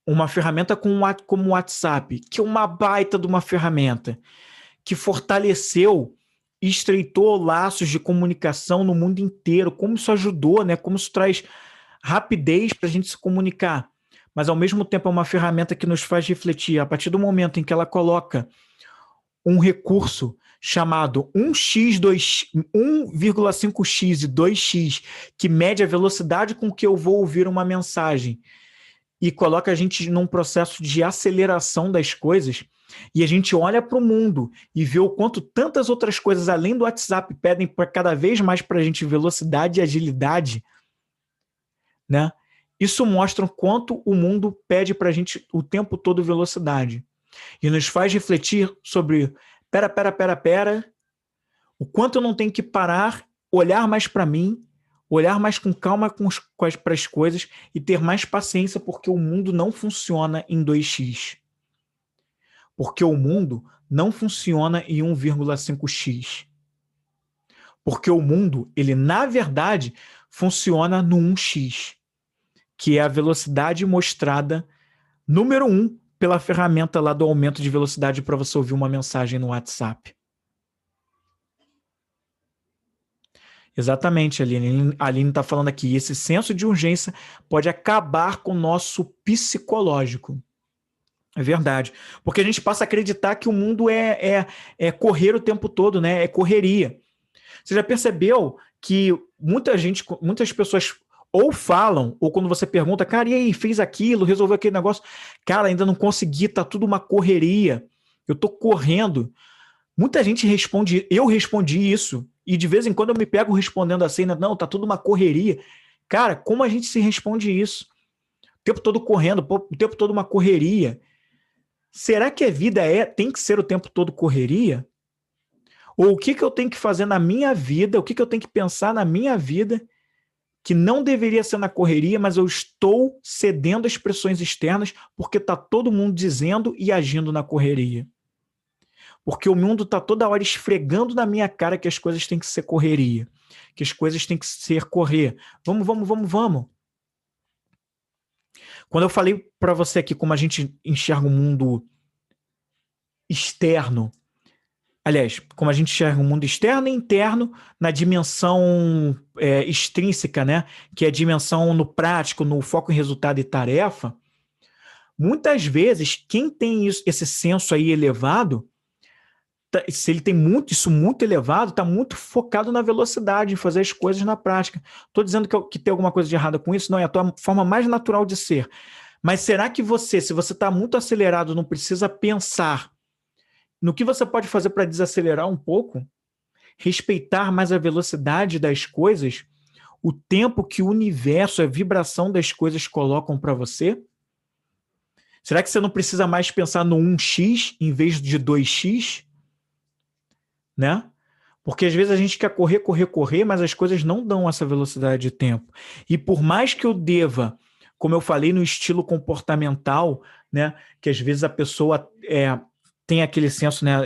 uma ferramenta como o WhatsApp, que é uma baita de uma ferramenta, que fortaleceu e estreitou laços de comunicação no mundo inteiro, como isso ajudou, né? Como isso traz rapidez para a gente se comunicar. Mas, ao mesmo tempo, é uma ferramenta que nos faz refletir. A partir do momento em que ela coloca um recurso chamado 1,5x e 2x, que mede a velocidade com que eu vou ouvir uma mensagem, e coloca a gente num processo de aceleração das coisas, e a gente olha para o mundo e vê o quanto tantas outras coisas, além do WhatsApp, pedem cada vez mais para a gente velocidade e agilidade, né? Isso mostra o quanto o mundo pede para a gente o tempo todo velocidade. E nos faz refletir sobre, pera, o quanto eu não tenho que parar, olhar mais para mim, olhar mais com calma para as coisas e ter mais paciência, porque o mundo não funciona em 2x. Porque o mundo não funciona em 1,5x. Porque o mundo, ele na verdade, funciona no 1x, que é a velocidade mostrada, número 1, pela ferramenta lá do aumento de velocidade para você ouvir uma mensagem no WhatsApp. Exatamente, Aline. A Aline está falando aqui. Esse senso de urgência pode acabar com o nosso psicológico. É verdade. Porque a gente passa a acreditar que o mundo é correr o tempo todo, né? É correria. Você já percebeu que muitas pessoas ou falam, ou quando você pergunta, cara, e aí, fez aquilo, resolveu aquele negócio? Cara, ainda não consegui, tá tudo uma correria. Eu tô correndo. Muita gente responde, eu respondi isso, e de vez em quando eu me pego respondendo assim, né? Não, tá tudo uma correria. Cara, como a gente se responde isso? O tempo todo correndo, o tempo todo uma correria. Será que a vida tem que ser o tempo todo correria? Ou o que eu tenho que fazer na minha vida, o que eu tenho que pensar na minha vida, que não deveria ser na correria, mas eu estou cedendo às pressões externas porque está todo mundo dizendo e agindo na correria. Porque o mundo está toda hora esfregando na minha cara que as coisas têm que ser correria, que as coisas têm que ser correr. Vamos. Quando eu falei para você aqui como a gente enxerga o mundo externo, aliás, como a gente enxerga o mundo externo e interno na dimensão extrínseca, né? Que é a dimensão no prático, no foco em resultado e tarefa, muitas vezes quem tem esse senso aí elevado, se ele tem isso muito elevado, está muito focado na velocidade, em fazer as coisas na prática. Estou dizendo que tem alguma coisa de errada com isso? Não, é a tua forma mais natural de ser. Mas será que se você está muito acelerado, não precisa pensar no que você pode fazer para desacelerar um pouco? Respeitar mais a velocidade das coisas? O tempo que o universo, a vibração das coisas colocam para você? Será que você não precisa mais pensar no 1x em vez de 2x? Né? Porque às vezes a gente quer correr, mas as coisas não dão essa velocidade de tempo. E por mais que eu deva, como eu falei no estilo comportamental, né, que às vezes a pessoa tem aquele senso, né,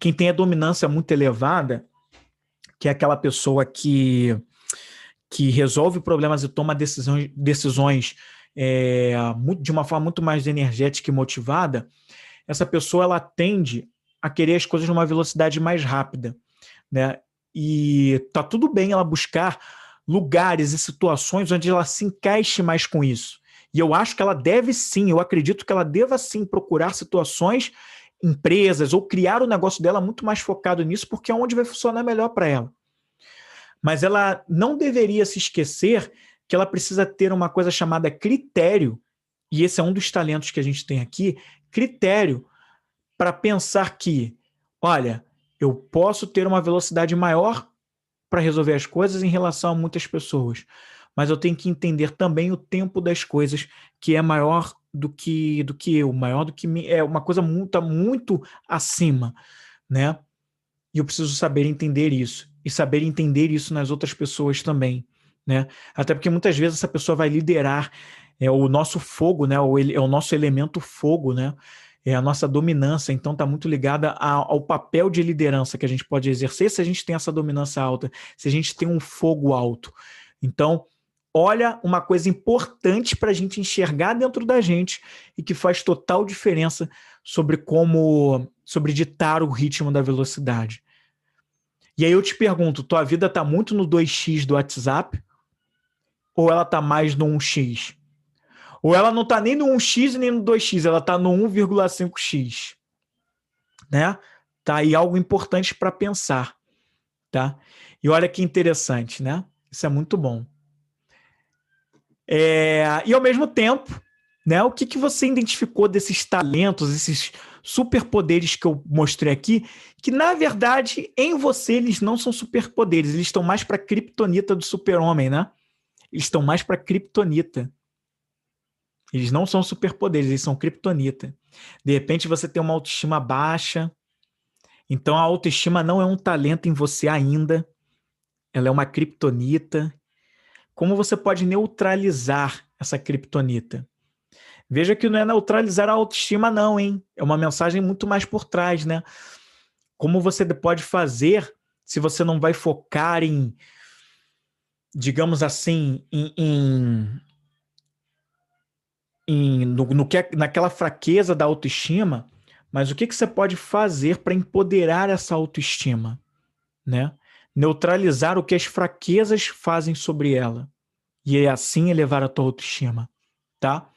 quem tem a dominância muito elevada, que é aquela pessoa que resolve problemas e toma decisões de uma forma muito mais energética e motivada, essa pessoa ela tende a querer as coisas numa velocidade mais rápida, né? E tá tudo bem ela buscar lugares e situações onde ela se encaixe mais com isso. E eu acho que ela deve sim, eu acredito que ela deva sim procurar situações empresas ou criar o negócio dela muito mais focado nisso, porque é onde vai funcionar melhor para ela. Mas ela não deveria se esquecer que ela precisa ter uma coisa chamada critério, e esse é um dos talentos que a gente tem aqui, critério para pensar que, olha, eu posso ter uma velocidade maior para resolver as coisas em relação a muitas pessoas, mas eu tenho que entender também o tempo das coisas, que é maior do que eu, maior do que mim, é uma coisa muito acima, né? E eu preciso saber entender isso, e saber entender isso nas outras pessoas também, né? Até porque muitas vezes essa pessoa vai liderar o nosso fogo, né? É o nosso elemento fogo, né? É a nossa dominância, então está muito ligada ao papel de liderança que a gente pode exercer se a gente tem essa dominância alta, se a gente tem um fogo alto. Então, olha uma coisa importante para a gente enxergar dentro da gente e que faz total diferença sobre ditar o ritmo da velocidade. E aí eu te pergunto, tua vida está muito no 2x do WhatsApp ou ela está mais no 1x? Ou ela não está nem no 1x e nem no 2x, ela está no 1,5x. Né? Tá aí algo importante para pensar. Tá? E olha que interessante, né? Isso é muito bom. E ao mesmo tempo, né, o que você identificou desses talentos, esses superpoderes que eu mostrei aqui, que na verdade em você eles não são superpoderes, eles estão mais para a criptonita do super-homem, né? Eles estão mais para a criptonita. Eles não são superpoderes, eles são criptonita. De repente você tem uma autoestima baixa, então a autoestima não é um talento em você ainda, ela é uma criptonita. Como você pode neutralizar essa criptonita? Veja que não é neutralizar a autoestima não, hein? É uma mensagem muito mais por trás, né? Como você pode fazer se você não vai focar em, digamos assim, naquela fraqueza da autoestima, mas o que você pode fazer para empoderar essa autoestima, né? Neutralizar o que as fraquezas fazem sobre ela e assim elevar a tua autoestima, tá?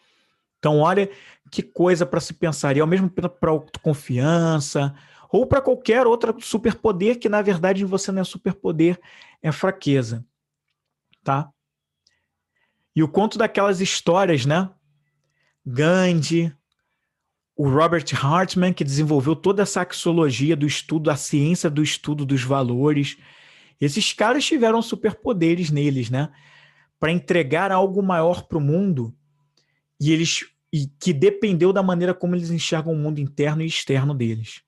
Então, olha que coisa para se pensar. E ao mesmo tempo para autoconfiança ou para qualquer outro superpoder que, na verdade, você não é superpoder, é fraqueza, tá? E o conto daquelas histórias, né? Gandhi, o Robert Hartman, que desenvolveu toda essa axiologia do estudo, a ciência do estudo dos valores. Esses caras tiveram superpoderes neles, né? Para entregar algo maior para o mundo e que dependeu da maneira como eles enxergam o mundo interno e externo deles.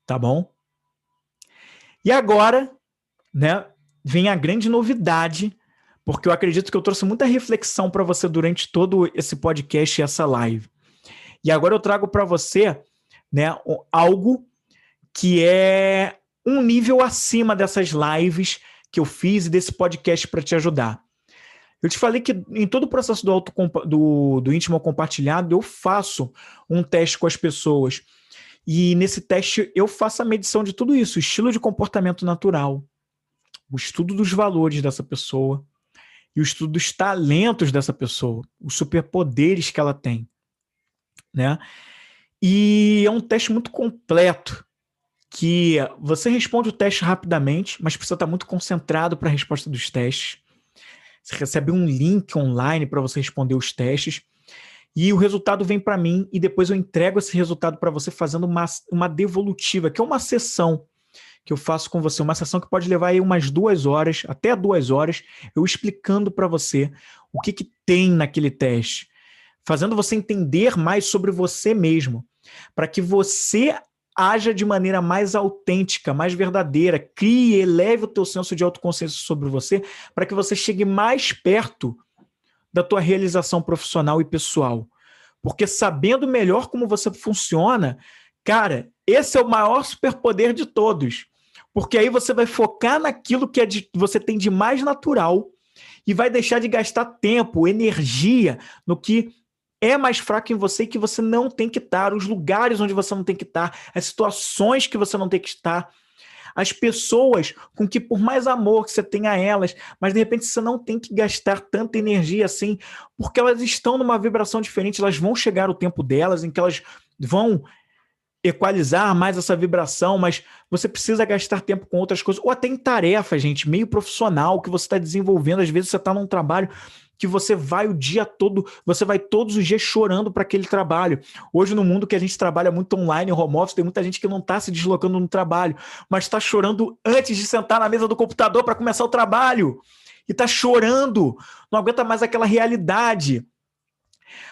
Tá bom? E agora, né, vem a grande novidade, porque eu acredito que eu trouxe muita reflexão para você durante todo esse podcast e essa live. E agora eu trago para você, né, algo que é um nível acima dessas lives que eu fiz e desse podcast para te ajudar. Eu te falei que em todo o processo do íntimo compartilhado, eu faço um teste com as pessoas. E nesse teste eu faço a medição de tudo isso, o estilo de comportamento natural, o estudo dos valores dessa pessoa e o estudo dos talentos dessa pessoa, os superpoderes que ela tem, né? E é um teste muito completo, que você responde o teste rapidamente, mas precisa estar muito concentrado para a resposta dos testes. Você recebe um link online para você responder os testes e o resultado vem para mim e depois eu entrego esse resultado para você fazendo uma devolutiva, que é uma sessão que eu faço com você, uma sessão que pode levar aí umas 2 horas, até 2 horas, eu explicando para você o que tem naquele teste, fazendo você entender mais sobre você mesmo, para que você haja de maneira mais autêntica, mais verdadeira, crie e eleve o teu senso de autoconsciência sobre você, para que você chegue mais perto da tua realização profissional e pessoal. Porque sabendo melhor como você funciona, cara, esse é o maior superpoder de todos. Porque aí você vai focar naquilo que você tem de mais natural e vai deixar de gastar tempo, energia no que é mais fraco em você e que você não tem que estar, os lugares onde você não tem que estar, as situações que você não tem que estar, as pessoas com que, por mais amor que você tenha a elas, mas de repente você não tem que gastar tanta energia assim, porque elas estão numa vibração diferente, elas vão chegar o tempo delas em que elas vão equalizar mais essa vibração, mas você precisa gastar tempo com outras coisas, ou até em tarefa, gente, meio profissional, que você está desenvolvendo. Às vezes você está num trabalho que você vai o dia todo, você vai todos os dias chorando para aquele trabalho. Hoje, no mundo que a gente trabalha muito online, home office, tem muita gente que não está se deslocando no trabalho, mas está chorando antes de sentar na mesa do computador para começar o trabalho. E está chorando, não aguenta mais aquela realidade.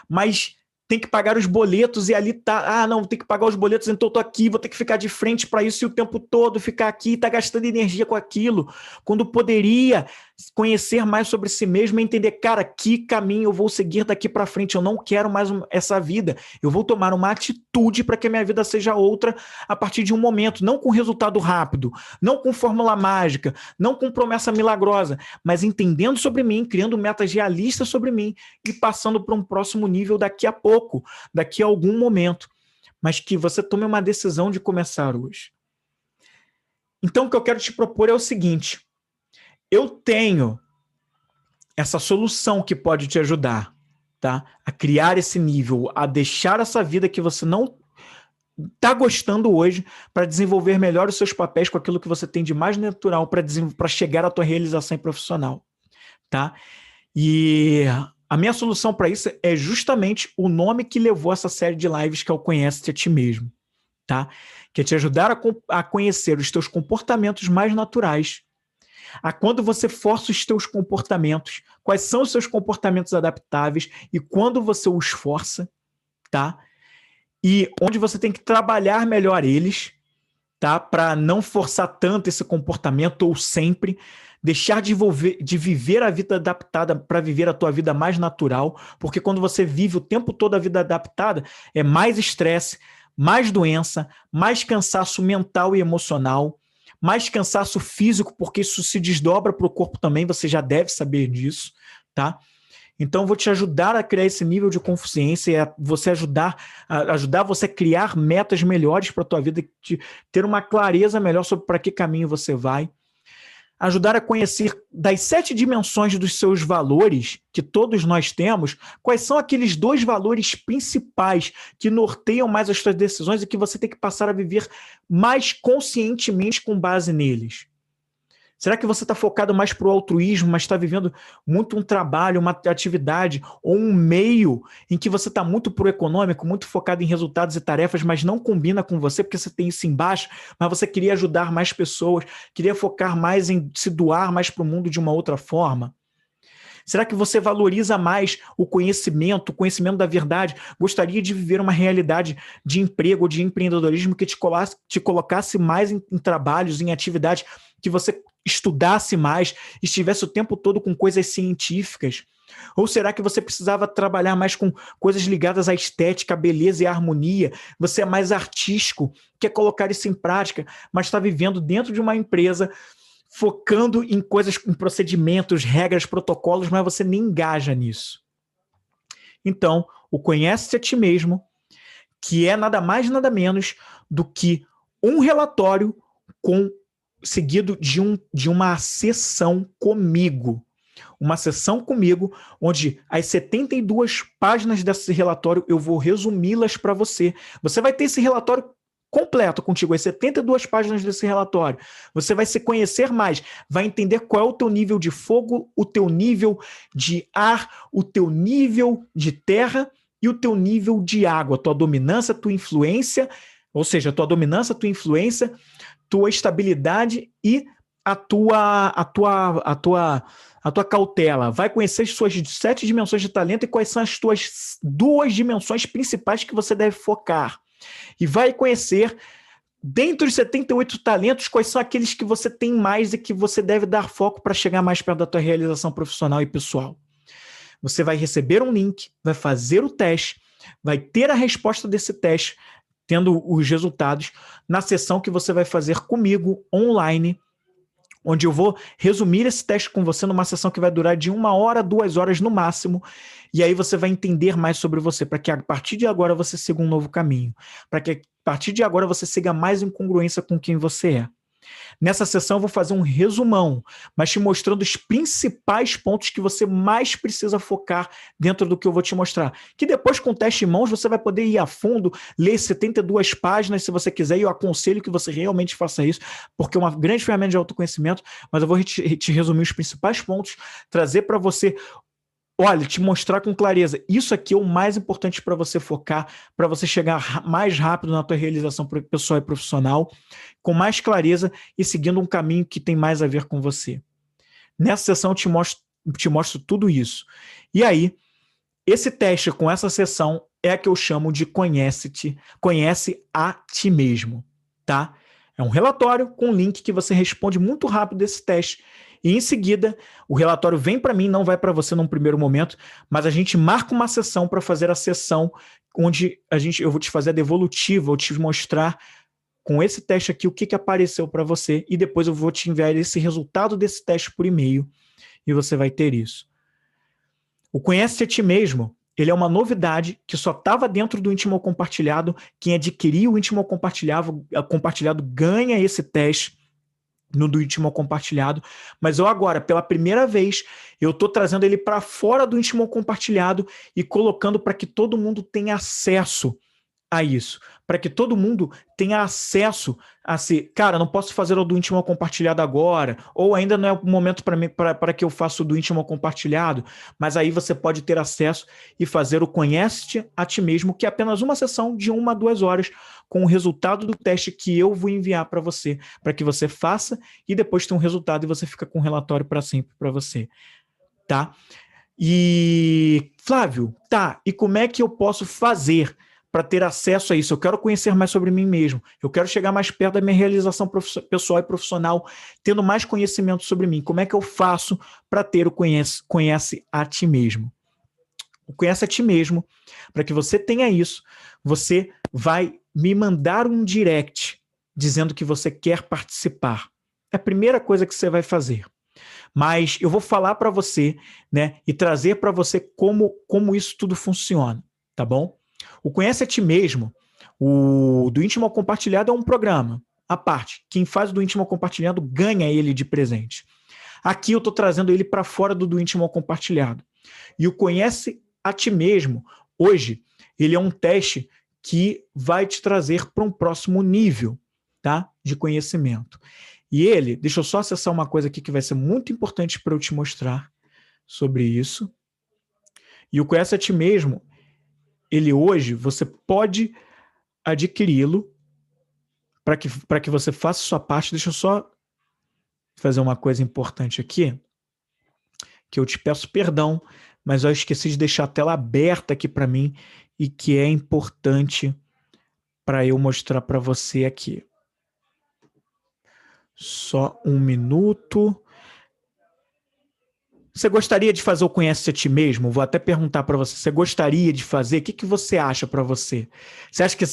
Mas tem que pagar os boletos e ali tá, não, tem que pagar os boletos, então eu tô aqui, vou ter que ficar de frente para isso e o tempo todo ficar aqui, tá gastando energia com aquilo, quando poderia conhecer mais sobre si mesmo e entender, cara, que caminho eu vou seguir daqui para frente, eu não quero mais essa vida, eu vou tomar uma atitude para que a minha vida seja outra a partir de um momento, não com resultado rápido, não com fórmula mágica, não com promessa milagrosa, mas entendendo sobre mim, criando metas realistas sobre mim e passando para um próximo nível daqui a pouco, daqui a algum momento, mas que você tome uma decisão de começar hoje. Então, o que eu quero te propor é o seguinte: eu tenho essa solução que pode te ajudar, tá? A criar esse nível, a deixar essa vida que você não está gostando hoje, para desenvolver melhor os seus papéis com aquilo que você tem de mais natural para chegar à tua realização profissional, tá? E a minha solução para isso é justamente o nome que levou essa série de lives, que é o Conhece-te a Ti Mesmo, tá? Que é te ajudar a conhecer os teus comportamentos mais naturais. A quando você força os teus comportamentos, quais são os seus comportamentos adaptáveis e quando você os força, tá? E onde você tem que trabalhar melhor eles, tá? Para não forçar tanto esse comportamento ou sempre, deixar de viver a vida adaptada para viver a tua vida mais natural, porque quando você vive o tempo todo a vida adaptada, é mais estresse, mais doença, mais cansaço mental e emocional, mais cansaço físico, porque isso se desdobra para o corpo também, você já deve saber disso, tá? Então, eu vou te ajudar a criar esse nível de consciência, você ajudar você a criar metas melhores para a tua vida, ter uma clareza melhor sobre para que caminho você vai. Ajudar a conhecer das 7 dimensões dos seus valores, que todos nós temos, quais são aqueles 2 valores principais que norteiam mais as suas decisões e que você tem que passar a viver mais conscientemente com base neles. Será que você está focado mais para o altruísmo, mas está vivendo muito um trabalho, uma atividade ou um meio em que você está muito para o econômico, muito focado em resultados e tarefas, mas não combina com você porque você tem isso embaixo, mas você queria ajudar mais pessoas, queria focar mais em se doar mais para o mundo de uma outra forma? Será que você valoriza mais o conhecimento da verdade? Gostaria de viver uma realidade de emprego ou de empreendedorismo que te colocasse mais em trabalhos, em atividades, que você estudasse mais, estivesse o tempo todo com coisas científicas? Ou será que você precisava trabalhar mais com coisas ligadas à estética, à beleza e à harmonia? Você é mais artístico, quer colocar isso em prática, mas está vivendo dentro de uma empresa focando em coisas, em procedimentos, regras, protocolos, mas você nem engaja nisso. Então, o Conhece-te a Ti Mesmo, que é nada mais nada menos do que um relatório seguido de uma sessão comigo. Uma sessão comigo, onde as 72 páginas desse relatório eu vou resumi-las para você. Você vai ter esse relatório completo contigo, as 72 páginas desse relatório. Você vai se conhecer mais, vai entender qual é o teu nível de fogo, o teu nível de ar, o teu nível de terra e o teu nível de água, tua dominância, tua influência, ou seja, tua dominância, tua influência, tua estabilidade e a tua cautela. Vai conhecer as suas 7 dimensões de talento e quais são as tuas 2 dimensões principais que você deve focar. E vai conhecer, dentre os 78 talentos, quais são aqueles que você tem mais e que você deve dar foco para chegar mais perto da tua realização profissional e pessoal. Você vai receber um link, vai fazer o teste, vai ter a resposta desse teste, tendo os resultados, na sessão que você vai fazer comigo, online, onde eu vou resumir esse teste com você numa sessão que vai durar de 1 hora, 2 horas no máximo, e aí você vai entender mais sobre você, para que a partir de agora você siga um novo caminho, para que a partir de agora você siga mais em congruência com quem você é. Nessa sessão eu vou fazer um resumão, mas te mostrando os principais pontos que você mais precisa focar dentro do que eu vou te mostrar. Que depois, com o teste em mãos, você vai poder ir a fundo, ler 72 páginas se você quiser, e eu aconselho que você realmente faça isso, porque é uma grande ferramenta de autoconhecimento, mas eu vou te resumir os principais pontos, trazer para você, olha, te mostrar com clareza. Isso aqui é o mais importante para você focar, para você chegar mais rápido na tua realização pessoal e profissional, com mais clareza e seguindo um caminho que tem mais a ver com você. Nessa sessão eu te mostro tudo isso. E aí, esse teste com essa sessão é a que eu chamo de conhece a ti mesmo, tá? É um relatório com link que você responde muito rápido desse teste. E em seguida, o relatório vem para mim, não vai para você num primeiro momento, mas a gente marca uma sessão para fazer a sessão onde eu vou te fazer a devolutiva, vou te mostrar com esse teste aqui o que apareceu para você e depois eu vou te enviar esse resultado desse teste por e-mail e você vai ter isso. O Conhece a Ti Mesmo, ele é uma novidade que só estava dentro do Íntimo Compartilhado. Quem adquiriu o Íntimo Compartilhado ganha esse teste do Íntimo Compartilhado, mas eu agora, pela primeira vez, eu estou trazendo ele para fora do Íntimo Compartilhado e colocando para que todo mundo tenha acesso a isso, para que todo mundo tenha acesso a ser, cara, não posso fazer o do Íntimo Compartilhado agora, ou ainda não é o momento para que eu faça o do Íntimo Compartilhado, mas aí você pode ter acesso e fazer o Conhece a Ti Mesmo, que é apenas uma sessão de 1 a 2 horas, com o resultado do teste que eu vou enviar para você, para que você faça e depois tem um resultado e você fica com um relatório para sempre para você, tá? E, Flávio, tá, e como é que eu posso fazer para ter acesso a isso? Eu quero conhecer mais sobre mim mesmo, eu quero chegar mais perto da minha realização pessoal e profissional, tendo mais conhecimento sobre mim. Como é que eu faço para ter o Conhece a Ti Mesmo? O Conhece a Ti Mesmo, para que você tenha isso, você vai me mandar um direct dizendo que você quer participar. É a primeira coisa que você vai fazer. Mas eu vou falar para você, né, e trazer para você como isso tudo funciona, tá bom? O Conhece a Ti Mesmo, do Íntimo Compartilhado, é um programa à parte. Quem faz o do Íntimo Compartilhado ganha ele de presente. Aqui eu estou trazendo ele para fora do Íntimo Compartilhado. E o Conhece a Ti Mesmo, hoje, ele é um teste que vai te trazer para um próximo nível, tá, de conhecimento. E ele, deixa eu só acessar uma coisa aqui que vai ser muito importante para eu te mostrar sobre isso. E o Conhece a Ti Mesmo, ele hoje, você pode adquiri-lo para que você faça sua parte. Deixa eu só fazer uma coisa importante aqui, que eu te peço perdão, mas eu esqueci de deixar a tela aberta aqui para mim e que é importante para eu mostrar para você aqui. Só um minuto. Você gostaria de fazer o Conhece a Ti Mesmo? Vou até perguntar para você. Você gostaria de fazer? O que você acha para você? Você acha que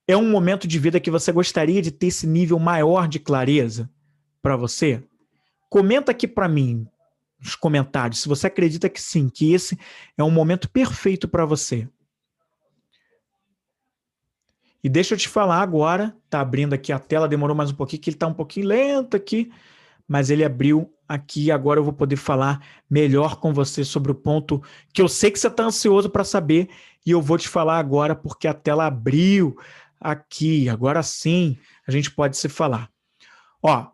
é um momento de vida que você gostaria de ter esse nível maior de clareza para você? Comenta aqui para mim nos comentários se você acredita que sim, que esse é um momento perfeito para você. E deixa eu te falar agora, tá abrindo aqui a tela, demorou mais um pouquinho, que ele tá um pouquinho lento aqui, mas ele abriu aqui e agora eu vou poder falar melhor com você sobre o ponto que eu sei que você tá ansioso para saber e eu vou te falar agora porque a tela abriu aqui, agora sim a gente pode se falar. Ó,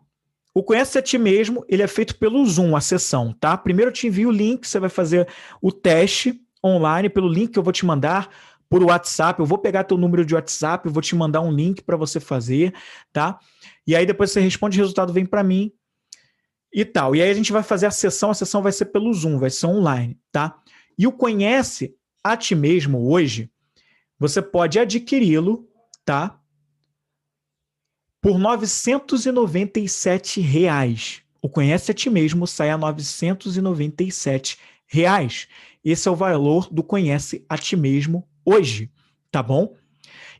o Conhece a Ti Mesmo, ele é feito pelo Zoom, a sessão, tá? Primeiro eu te envio o link, você vai fazer o teste online pelo link que eu vou te mandar por WhatsApp. Eu vou pegar teu número de WhatsApp, eu vou te mandar um link para você fazer, tá? E aí depois você responde, o resultado vem para mim e tal. E aí a gente vai fazer a sessão vai ser pelo Zoom, vai ser online, tá? E o Conhece a Ti Mesmo hoje, você pode adquiri-lo, tá? Por R$ 997. O Conhece a Ti Mesmo sai a R$ 997. Esse é o valor do Conhece a Ti Mesmo hoje, tá bom?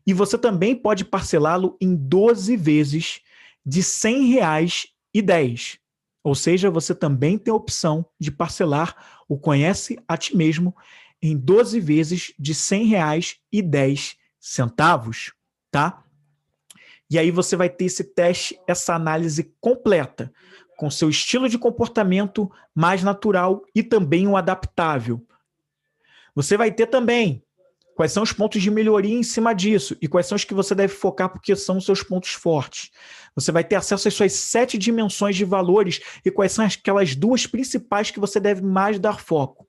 E você também pode parcelá-lo em 12 vezes de R$ 100,10. Ou seja, você também tem a opção de parcelar o Conhece a Ti Mesmo em 12 vezes de R$ 100,10, tá? E aí você vai ter esse teste, essa análise completa, com seu estilo de comportamento mais natural e também o adaptável. Você vai ter também quais são os pontos de melhoria em cima disso e quais são os que você deve focar porque são os seus pontos fortes. Você vai ter acesso às suas 7 dimensões de valores e quais são aquelas 2 principais que você deve mais dar foco.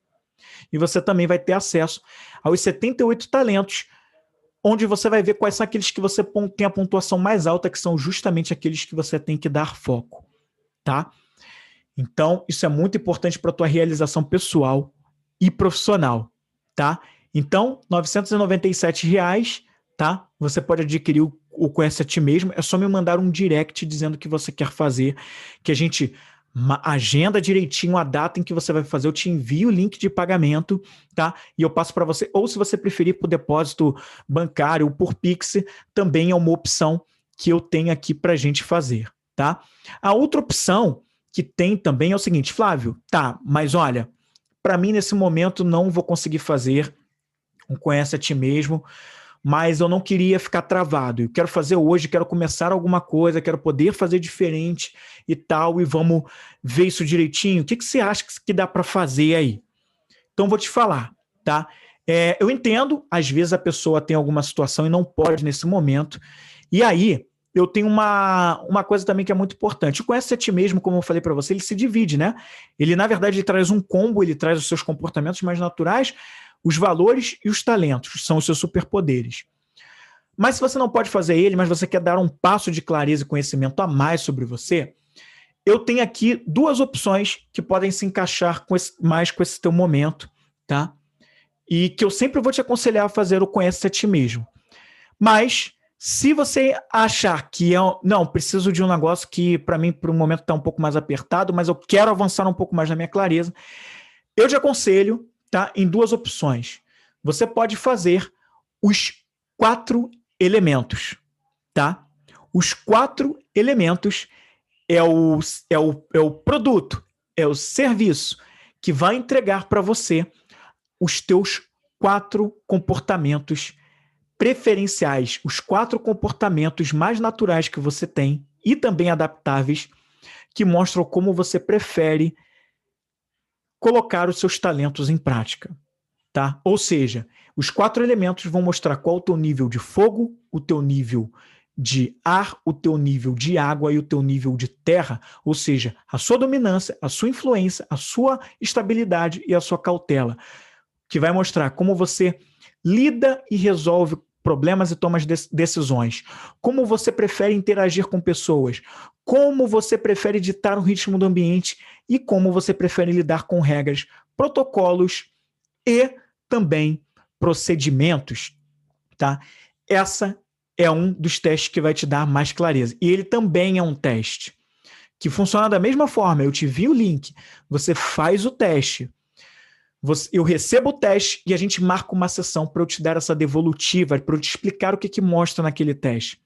E você também vai ter acesso aos 78 talentos, onde você vai ver quais são aqueles que você tem a pontuação mais alta, que são justamente aqueles que você tem que dar foco, tá? Então, isso é muito importante para a tua realização pessoal e profissional, tá? Então, R$ 997, tá? Você pode adquirir o Conhece a Ti Mesmo. É só me mandar um direct dizendo o que você quer fazer, que a gente agenda direitinho a data em que você vai fazer. Eu te envio o link de pagamento, tá? E eu passo para você. Ou se você preferir por depósito bancário ou por Pix, também é uma opção que eu tenho aqui para a gente fazer, tá? A outra opção que tem também é o seguinte, Flávio, tá, mas olha, para mim nesse momento não vou conseguir fazer um Conhece a Ti Mesmo, mas eu não queria ficar travado. Eu quero fazer hoje, quero começar alguma coisa, quero poder fazer diferente e tal, e vamos ver isso direitinho. O que você acha que dá para fazer aí? Então, vou te falar, tá? Eu entendo, às vezes a pessoa tem alguma situação e não pode nesse momento, e aí eu tenho uma coisa também que é muito importante. O Conhece a Ti Mesmo, como eu falei para você, ele se divide, né? Ele, na verdade, ele traz um combo, ele traz os seus comportamentos mais naturais, os valores e os talentos, são os seus superpoderes. Mas se você não pode fazer ele, mas você quer dar um passo de clareza e conhecimento a mais sobre você, eu tenho aqui 2 opções que podem se encaixar mais com esse teu momento, tá? E que eu sempre vou te aconselhar a fazer o Conhece a Ti Mesmo. Mas, se você achar que não, preciso de um negócio que para mim, por um momento, está um pouco mais apertado, mas eu quero avançar um pouco mais na minha clareza, eu te aconselho, tá, em 2 opções. Você pode fazer os 4 elementos, tá? Os 4 elementos é o produto, é o serviço que vai entregar para você os teus 4 comportamentos preferenciais, os 4 comportamentos mais naturais que você tem e também adaptáveis, que mostram como você prefere colocar os seus talentos em prática, tá? Ou seja, os 4 elementos vão mostrar qual o teu nível de fogo, o teu nível de ar, o teu nível de água e o teu nível de terra, ou seja, a sua dominância, a sua influência, a sua estabilidade e a sua cautela, que vai mostrar como você lida e resolve problemas e toma decisões, como você prefere interagir com pessoas, como você prefere ditar o ritmo do ambiente e como você prefere lidar com regras, protocolos e também procedimentos, tá? Essa é um dos testes que vai te dar mais clareza. E ele também é um teste que funciona da mesma forma. Eu te envio o link, você faz o teste, eu recebo o teste e a gente marca uma sessão para eu te dar essa devolutiva, para eu te explicar o que mostra naquele teste.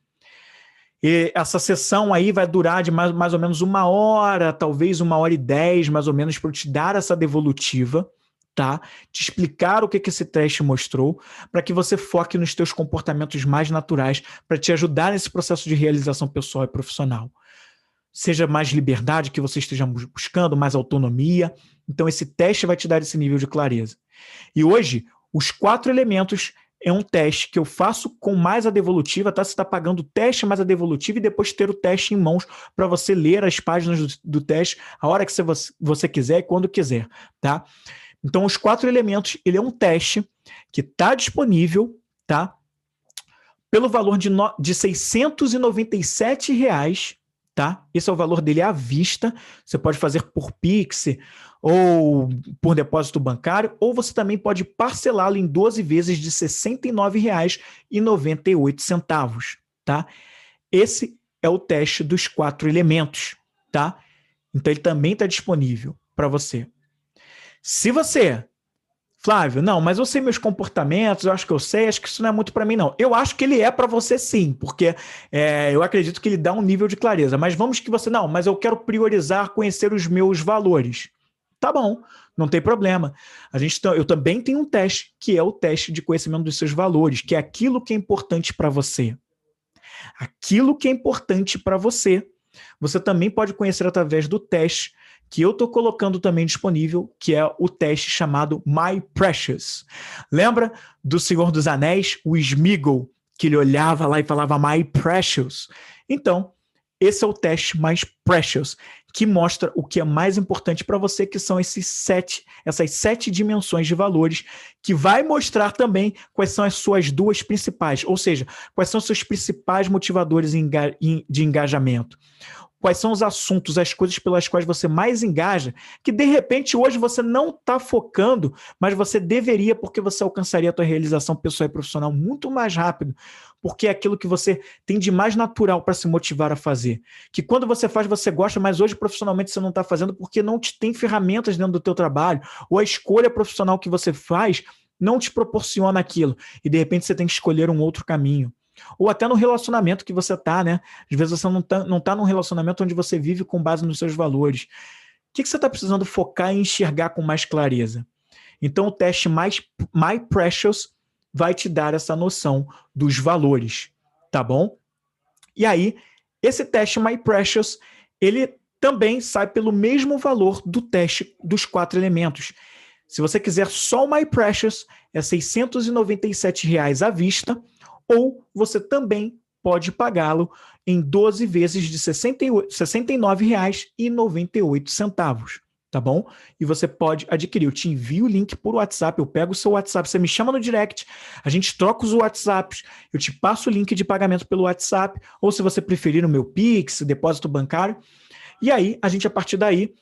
E essa sessão aí vai durar de mais ou menos 1 hora, talvez 1h10, mais ou menos, para eu te dar essa devolutiva, tá? Te explicar o que esse teste mostrou, para que você foque nos teus comportamentos mais naturais, para te ajudar nesse processo de realização pessoal e profissional. Seja mais liberdade que você esteja buscando, mais autonomia. Então, esse teste vai te dar esse nível de clareza. E hoje, os 4 elementos é um teste que eu faço com mais a devolutiva, tá? Você está pagando o teste mais a devolutiva e depois ter o teste em mãos para você ler as páginas do teste a hora que você quiser e quando quiser, tá? Então, os 4 elementos, ele é um teste que está disponível, tá? Pelo valor de R$ 697, tá? Esse é o valor dele à vista. Você pode fazer por Pix ou por depósito bancário, ou você também pode parcelá-lo em 12 vezes de R$ 69,98, tá? Esse é o teste dos 4 elementos, tá? Então ele também está disponível para você. Se você, Flávio, não, mas eu sei meus comportamentos, eu acho que isso não é muito para mim, não. Eu acho que ele é para você sim, porque eu acredito que ele dá um nível de clareza, mas vamos que você, não, mas eu quero priorizar conhecer os meus valores. Tá bom, não tem problema. Eu também tenho um teste, que é o teste de conhecimento dos seus valores, que é aquilo que é importante para você. aquilo que é importante para você. Você também pode conhecer através do teste que eu estou colocando também disponível, que é o teste chamado My Precious. Lembra do Senhor dos Anéis, o Sméagol, que ele olhava lá e falava My Precious? Então, esse é o teste Mais Precious, que mostra o que é mais importante para você, que são essas 7 dimensões de valores, que vai mostrar também quais são as suas 2 principais, ou seja, quais são os seus principais motivadores de engajamento. Quais são os assuntos, as coisas pelas quais você mais engaja, que de repente hoje você não está focando, mas você deveria, porque você alcançaria a tua realização pessoal e profissional muito mais rápido, porque é aquilo que você tem de mais natural para se motivar a fazer. Que quando você faz, você gosta, mas hoje profissionalmente você não está fazendo porque não te tem ferramentas dentro do teu trabalho, ou a escolha profissional que você faz não te proporciona aquilo, e de repente você tem que escolher um outro caminho. Ou até no relacionamento que você está, né? Às vezes você não tá num relacionamento onde você vive com base nos seus valores. O que você está precisando focar e enxergar com mais clareza? Então, o teste My Precious vai te dar essa noção dos valores, tá bom? E aí, esse teste My Precious, ele também sai pelo mesmo valor do teste dos 4 elementos. Se você quiser só o My Precious, é R$ 697 à vista, ou você também pode pagá-lo em 12 vezes de R$ 69,98, tá bom? E você pode adquirir. Eu te envio o link por WhatsApp, eu pego o seu WhatsApp, você me chama no direct, a gente troca os WhatsApps, eu te passo o link de pagamento pelo WhatsApp, ou se você preferir no meu Pix, depósito bancário, e aí, a gente, a partir daí,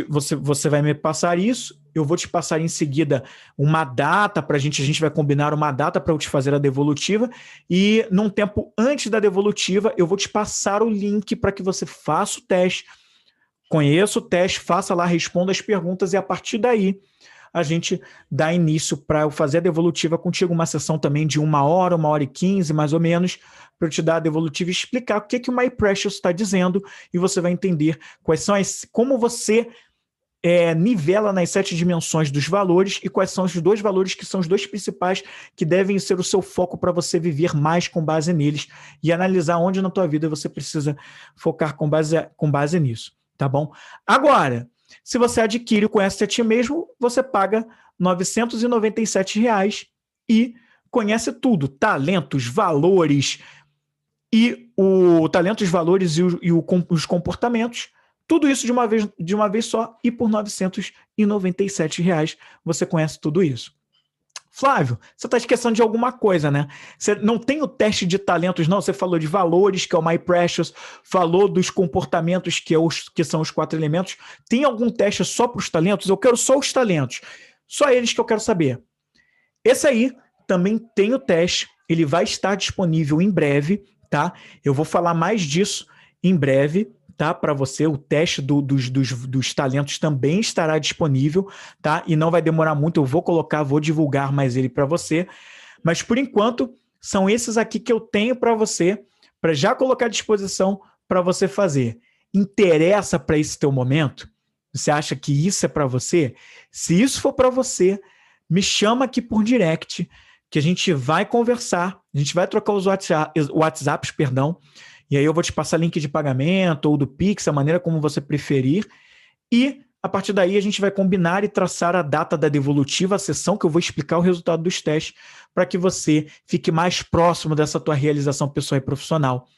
você vai me passar isso, eu vou te passar em seguida uma data para a gente vai combinar uma data para eu te fazer a devolutiva, e num tempo antes da devolutiva, eu vou te passar o link para que você faça o teste, conheça o teste, faça lá, responda as perguntas, e a partir daí a gente dá início para eu fazer a devolutiva contigo, uma sessão também de 1h e 15, mais ou menos, para eu te dar a devolutiva e explicar o que o My Precious está dizendo, e você vai entender quais são como você nivela nas 7 dimensões dos valores e quais são os 2 valores que são os 2 principais que devem ser o seu foco para você viver mais com base neles e analisar onde na tua vida você precisa focar com base nisso, tá bom? Agora, se você adquire o Conhece a Ti Mesmo, você paga R$ 997 e conhece tudo, talentos, valores e os comportamentos, tudo isso de uma vez só, e por R$ 997 você conhece tudo isso. Flávio, você está esquecendo de alguma coisa, né? Você não tem o teste de talentos, não? Você falou de valores, que é o My Precious, falou dos comportamentos, que são os 4 elementos. Tem algum teste só para os talentos? Eu quero só os talentos. Só eles que eu quero saber. Esse aí também tem o teste, ele vai estar disponível em breve, tá? Eu vou falar mais disso em breve, tá? Para você, o teste dos talentos também estará disponível, tá? E não vai demorar muito, eu vou divulgar mais ele para você. Mas, por enquanto, são esses aqui que eu tenho para você, para já colocar à disposição para você fazer. Interessa para esse teu momento? Você acha que isso é para você? Se isso for para você, me chama aqui por direct, que a gente vai conversar, a gente vai trocar os WhatsApps, e aí eu vou te passar link de pagamento ou do Pix, a maneira como você preferir, e a partir daí a gente vai combinar e traçar a data da devolutiva, a sessão que eu vou explicar o resultado dos testes, para que você fique mais próximo dessa tua realização pessoal e profissional,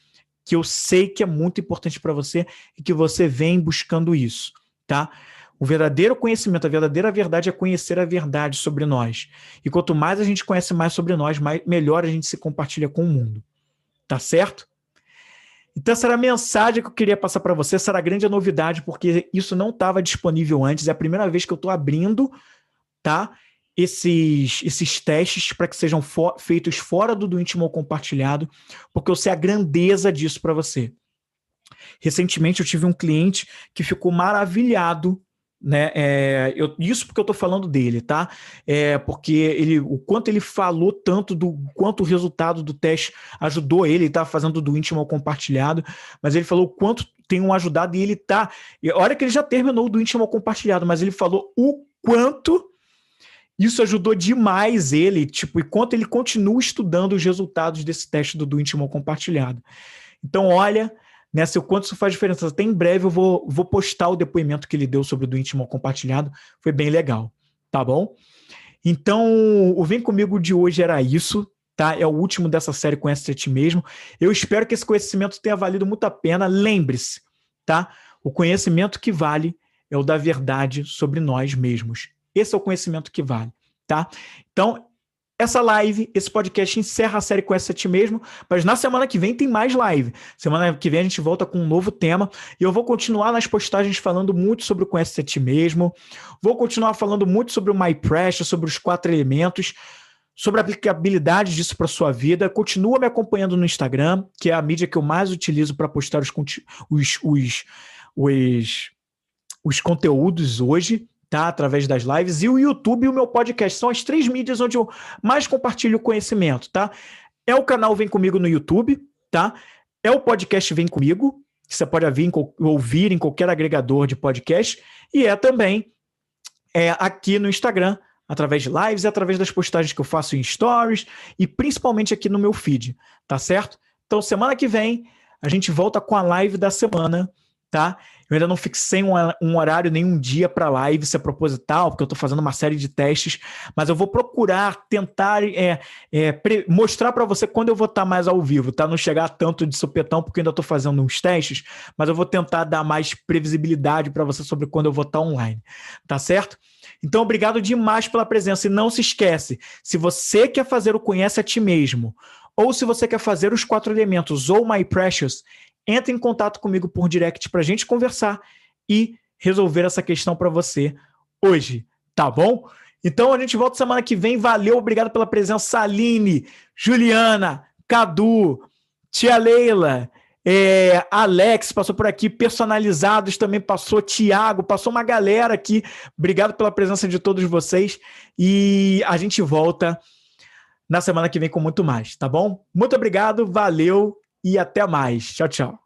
que eu sei que é muito importante para você e que você vem buscando isso, tá? O verdadeiro conhecimento, a verdadeira verdade é conhecer a verdade sobre nós. E quanto mais a gente conhece mais sobre nós, melhor a gente se compartilha com o mundo. Tá certo? Então essa era a mensagem que eu queria passar para você, essa era a grande novidade, porque isso não estava disponível antes, é a primeira vez que eu estou abrindo, tá, esses testes para que sejam feitos fora do íntimo ou compartilhado, porque eu sei a grandeza disso para você. Recentemente eu tive um cliente que ficou maravilhado, né? Isso porque eu estou falando dele, tá? Porque o quanto ele falou tanto do quanto o resultado do teste ajudou ele estava fazendo do íntimo ao compartilhado, mas ele falou o quanto tem ajudado, e ele olha que ele já terminou do íntimo ao compartilhado, mas ele falou o quanto Isso ajudou demais ele, tipo, enquanto ele continua estudando os resultados desse teste do íntimo compartilhado. Então, olha, né, o quanto isso faz diferença. Até em breve eu vou postar o depoimento que ele deu sobre o do íntimo compartilhado. Foi bem legal, tá bom? Então, o Vem Comigo de hoje era isso, tá? É o último dessa série Conhece a Ti Mesmo. Eu espero que esse conhecimento tenha valido muito a pena. Lembre-se, tá? O conhecimento que vale é o da verdade sobre nós mesmos. Esse é o conhecimento que vale, tá? Então, essa live, esse podcast encerra a série Conhece a Ti Mesmo, mas na semana que vem tem mais live. Semana que vem a gente volta com um novo tema e eu vou continuar nas postagens falando muito sobre o Conhece a Ti Mesmo, vou continuar falando muito sobre o My Pressure, sobre os 4 elementos, sobre a aplicabilidade disso para sua vida. Continua me acompanhando no Instagram, que é a mídia que eu mais utilizo para postar os conteúdos hoje, tá? Através das lives, e o YouTube e o meu podcast. São as 3 mídias onde eu mais compartilho conhecimento, tá? É o canal Vem Comigo no YouTube, tá? É o podcast Vem Comigo, que você pode ouvir em qualquer agregador de podcast, e é também aqui no Instagram, através de lives e através das postagens que eu faço em stories, e principalmente aqui no meu feed, tá certo? Então, semana que vem, a gente volta com a live da semana, tá? Eu ainda não fixei um horário, nem um dia para live, se é proposital, porque eu estou fazendo uma série de testes, mas eu vou procurar tentar mostrar para você quando eu vou estar mais ao vivo, tá? Não chegar tanto de supetão, porque eu ainda estou fazendo uns testes, mas eu vou tentar dar mais previsibilidade para você sobre quando eu vou estar online, tá certo? Então, obrigado demais pela presença. E não se esquece, se você quer fazer o Conhece a Ti Mesmo, ou se você quer fazer os 4 elementos ou My Precious, entre em contato comigo por direct para a gente conversar e resolver essa questão para você hoje, tá bom? Então a gente volta semana que vem. Valeu, obrigado pela presença, Aline, Juliana, Cadu, Tia Leila, Alex passou por aqui, Personalizados também passou, Tiago, passou uma galera aqui. Obrigado pela presença de todos vocês e a gente volta na semana que vem com muito mais, tá bom? Muito obrigado, valeu e até mais. Tchau, tchau.